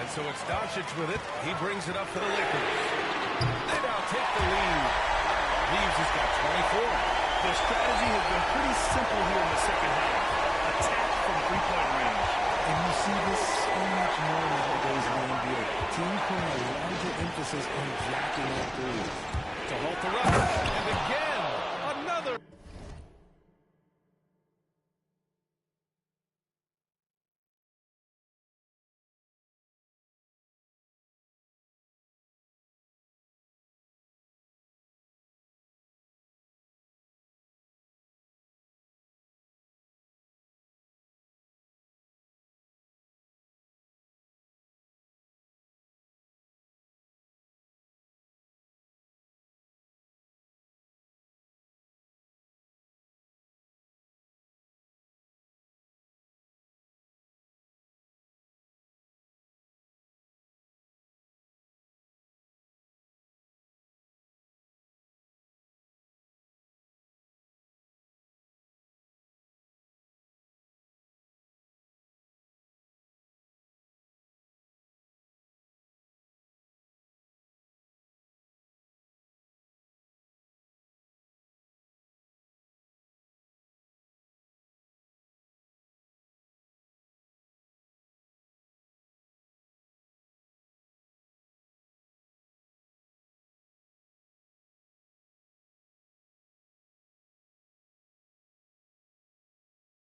And so it's Doncic with it. He brings it up for the Lakers. They now take the lead. Reeves has got 24. Their strategy has been pretty simple here in the second half. Attack from three-point range. And you see this so much more nowadays in the NBA. Team putting a larger emphasis on jacking up threes. To halt the run. And again, another.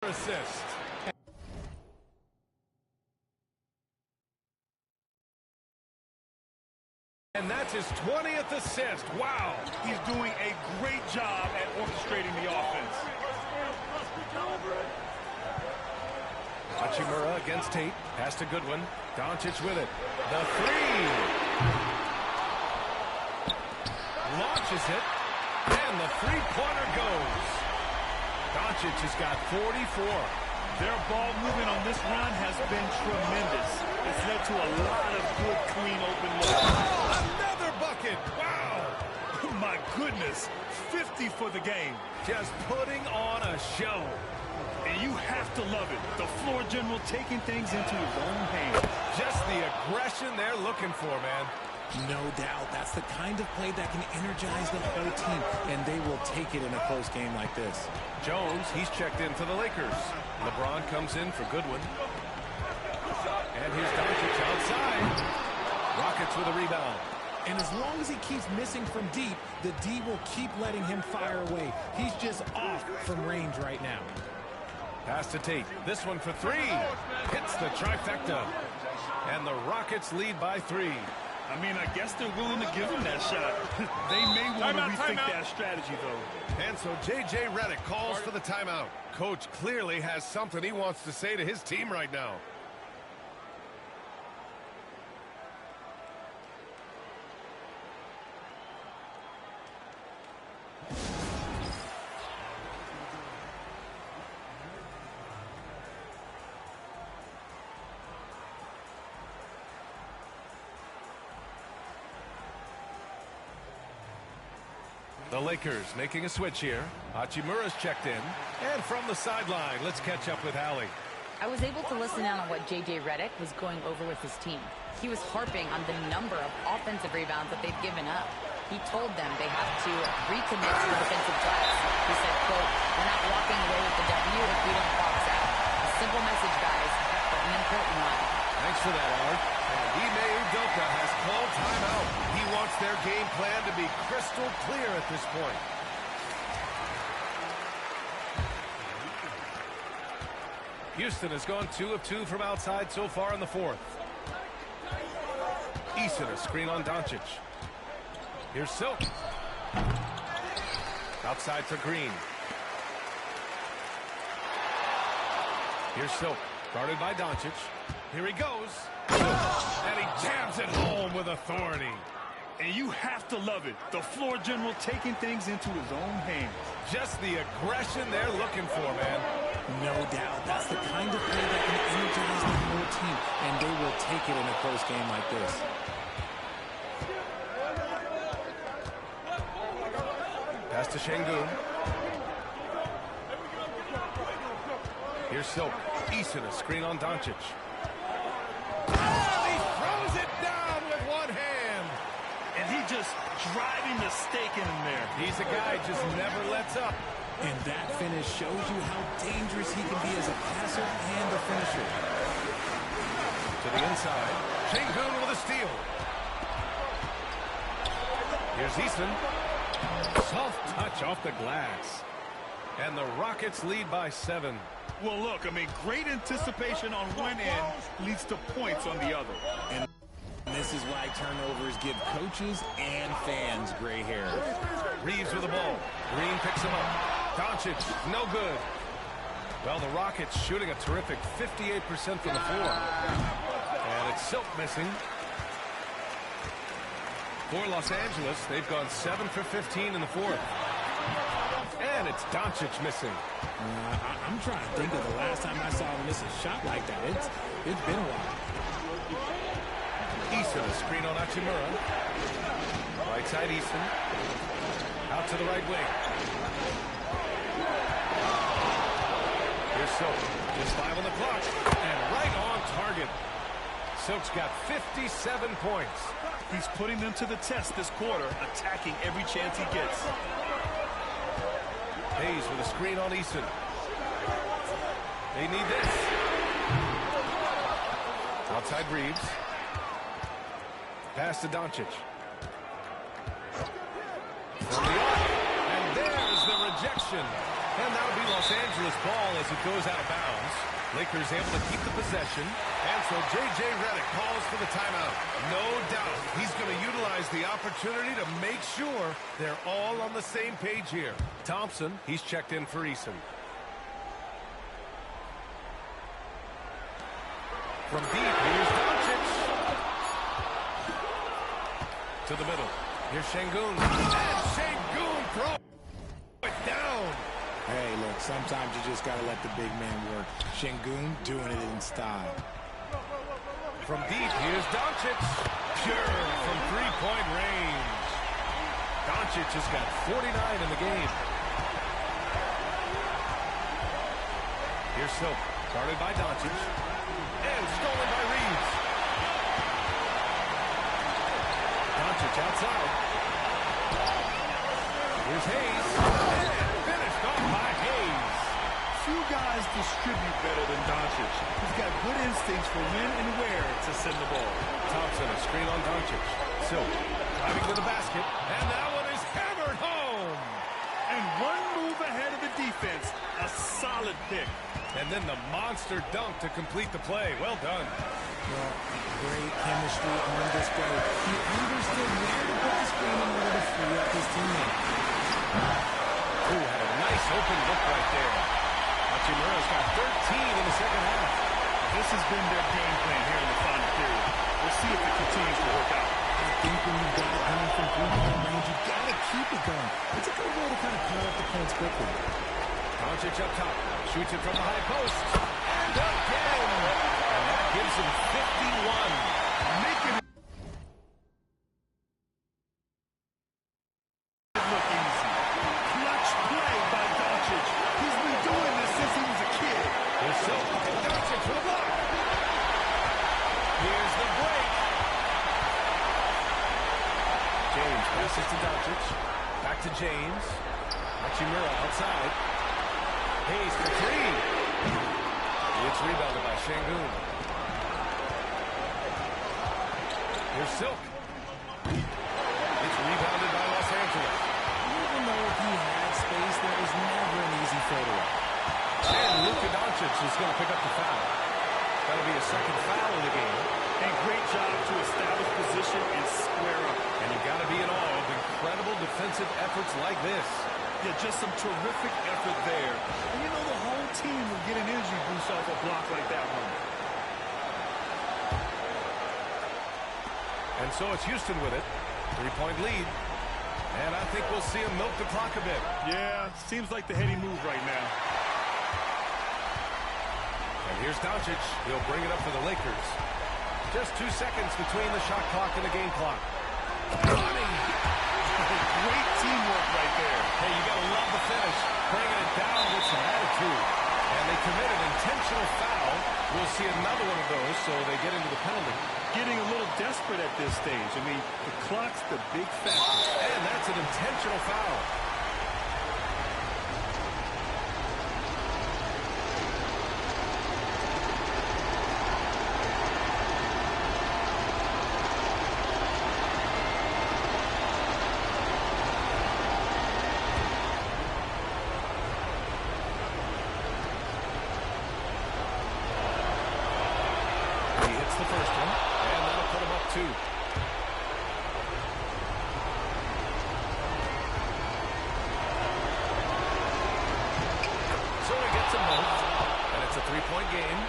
assist. And that's his 20th assist. Wow. He's doing a great job at orchestrating the offense. Hachimura against Tate. Pass to Goodwin. Doncic with it. The three. Launches it. And the three-pointer goes. Doncic has got 44. Their ball movement on this run has been tremendous. It's led to a lot of good, clean, open looks. Another bucket. Wow. Oh, my goodness. 50 for the game. Just putting on a show. And you have to love it. The floor general taking things into his own hands. Just the aggression they're looking for, man. No doubt. That's the kind of play that can energize the whole team, and they will take it in a close game like this. Jones, he's checked in for the Lakers. LeBron comes in for Goodwin. And here's Doncic outside. Rockets with a rebound. And as long as he keeps missing from deep, the D will keep letting him fire away. He's just off from range right now. Pass to Tate. This one for three. Hits the trifecta. And the Rockets lead by 3. I mean, I guess they're willing to give him that shot. They may want to rethink that strategy, though. And so J.J. Redick calls for the timeout. Coach clearly has something he wants to say to his team right now. The Lakers making a switch here. Hachimura's checked in. And from the sideline, let's catch up with Allie. I was able to listen in on what J.J. Redick was going over with his team. He was harping on the number of offensive rebounds that they've given up. He told them they have to recommit to the defensive glass. He said, quote, "We're not walking away with the W if we don't box out. A simple message, guys, but an important one." Thanks for that, Art. And Ime Udoka has called timeout. He wants their game plan to be crystal clear at this point. Houston has gone 2 of 2 from outside so far in the 4th. Eason, a screen on Doncic. Here's Silk. Outside for Green. Here's Silk, guarded by Doncic. Here he goes. And he jams it home with authority. And you have to love it. The floor general taking things into his own hands. Just the aggression they're looking for, man. No doubt. That's the kind of play that can energize the whole team, and they will take it in a close game like this. Pass to Şengün. Here's Silk. Eason, a screen on Doncic. Oh, he throws it down with one hand. And he just driving the stake in him there. He's a guy just never lets up. And that finish shows you how dangerous he can be as a passer and a finisher. To the inside. Şengün with a steal. Here's Eason. Soft touch off the glass. And the Rockets lead by 7. Well, look, I mean, great anticipation on one end leads to points on the other. And this is why turnovers give coaches and fans gray hair. Reeves with the ball. Green picks him up. Doncic, no good. Well, the Rockets shooting a terrific 58% from the floor. And it's Silk missing. For Los Angeles, they've gone 7 for 15 in the 4th. And it's Doncic missing. I'm trying to think of the last time I saw him miss a shot like that. It's been a while. Eason, a screen on Hachimura. Right side Eason. Out to the right wing. Here's Silk. Just 5 on the clock. And right on target. Silk's got 57 points. He's putting them to the test this quarter, attacking every chance he gets. Hayes with a screen on Eason. They need this. Outside Reeves. Pass to Doncic. From the arc. And there's the rejection. And that'll be Los Angeles ball as it goes out of bounds. Lakers able to keep the possession. And so J.J. Redick calls for the timeout. No doubt he's going to utilize the opportunity to make sure they're all on the same page here. Thompson, he's checked in for Eason. From deep, here's Doncic. To the middle. Here's Şengün. And Şengün throw it down. Hey, look, sometimes you just got to let the big man work. Şengün doing it in style. From deep, here's Doncic. Pure from three-point range. Doncic has got 49 in the game. Here's Silk, guarded by Doncic. And stolen by Reeves. Doncic outside. Here's Hayes. And finished off by Hayes. Few guys distribute better than Doncic. He's got good instincts for when and where to send the ball. Thompson, a screen on Doncic. Silk, driving to the basket. And that one is hammered home. And one move ahead of the defense. A solid pick. And then the monster dunk to complete the play. Well done. Well, great chemistry on display. He understood where to put the screen in order to free up his teammate. Ooh, had a nice open look right there. Hachimura's got 13 in the second half. This has been their game plan here in the final period. We'll see if it continues to work out. I think when you got it coming from three-point range, you got to keep it going. It's a good way to kind of cut off the points quickly. Doncic up top. Shoots it from the high post. And again! And that gives him 51. Making it look easy. Clutch play by Doncic. He's been doing this since he was a kid. Here's Silk. Doncic for the block. Here's the break. James passes to Doncic. Back to James. Hachimura outside. Hayes for three. It's rebounded by Şengün. Here's Silk. It's rebounded by Los Angeles. Even though he had space, there was never an easy fadeaway. And Luka Doncic is going to pick up the foul. That'll be a second foul of the game. And great job to establish position and square up. And you got to be in awe of incredible defensive efforts like this. Yeah, just some terrific effort there. And you know the whole team will get an energy boost off a block like that one. And so it's Houston with it. 3-point lead. And I think we'll see him milk the clock a bit. Yeah, seems like the heady move right now. And here's Doncic. He'll bring it up for the Lakers. Just 2 seconds between the shot clock and the game clock. Running. Great teamwork right there. Hey, you got to love the finish. Bringing it down with some attitude. And they commit an intentional foul. We'll see another one of those, so they get into the penalty. Getting a little desperate at this stage. I mean, the clock's the big factor. And that's an intentional foul. The first one, and that'll put him up 2. So he gets them both, and it's a 3-point game.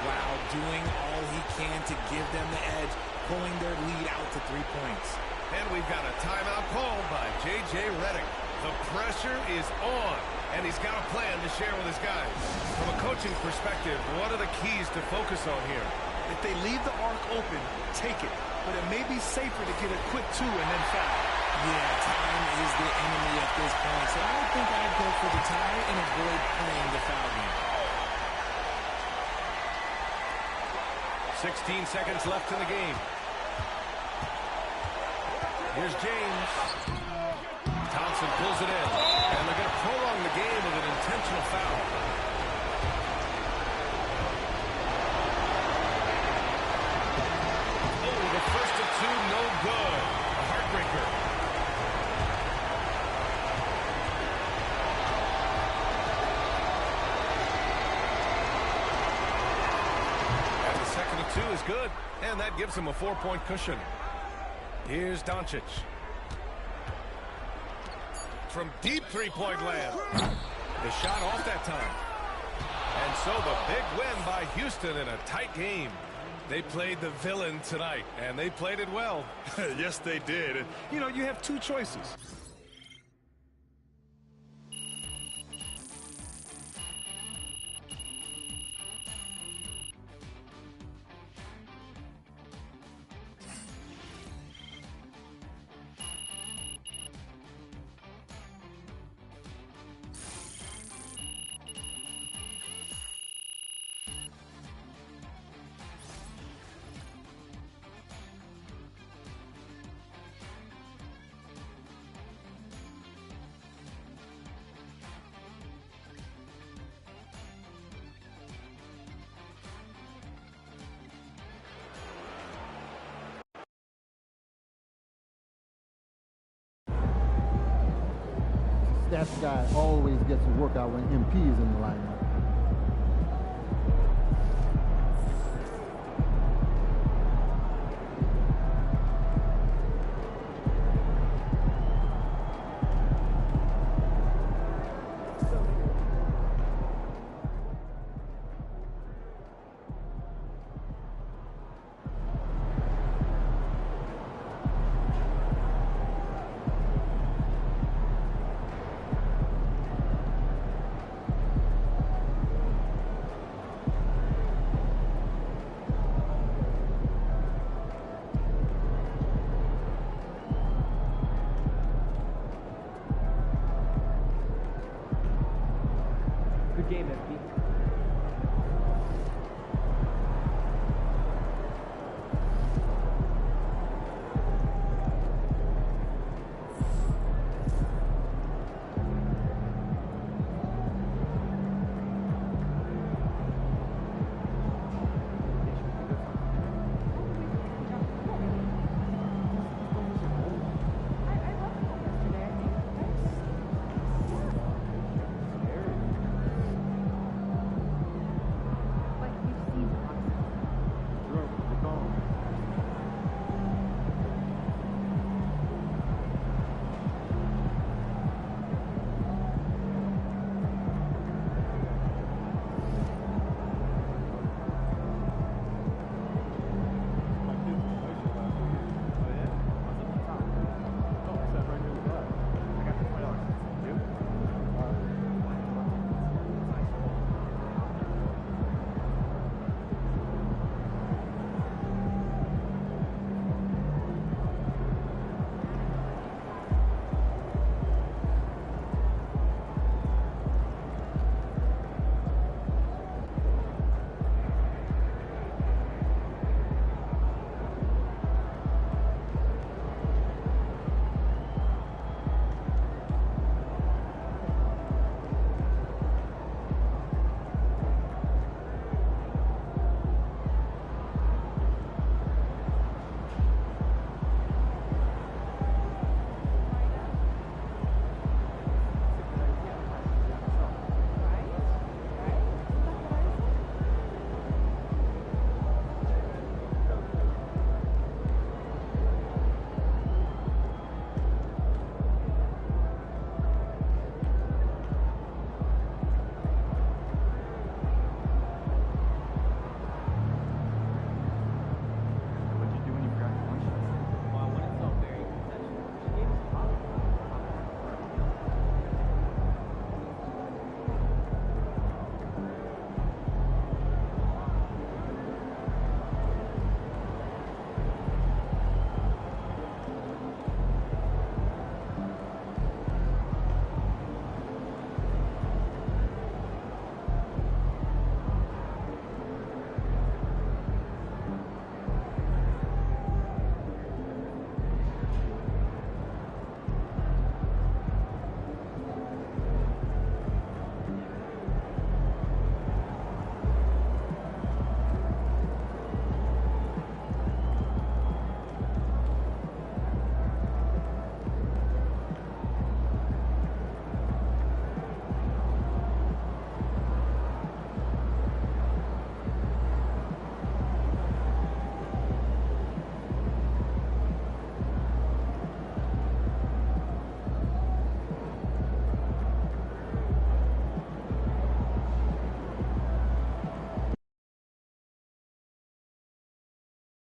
Wow, doing all he can to give them the edge, pulling their lead out to 3 points. And we've got a timeout called by J.J. Redick. The pressure is on, and he's got a plan to share with his guys. From a coaching perspective, what are the keys to focus on here? If they leave the arc open, take it. But it may be safer to get a quick 2 and then foul. Yeah, time is the enemy at this point. So I think I'd go for the tie and avoid playing the foul game. 16 seconds left in the game. Here's James. Thompson pulls it in. And they're going to prolong the game with an intentional foul. First of 2, no good. A heartbreaker. two is good, and that gives him a 4-point cushion. Here's Doncic. From deep three-point land. The shot off that time. And so the big win by Houston in a tight game. They played the villain tonight, and they played it well. Yes, they did. And, you know, you have two choices. Stats guy always gets a workout when MP is in the lineup.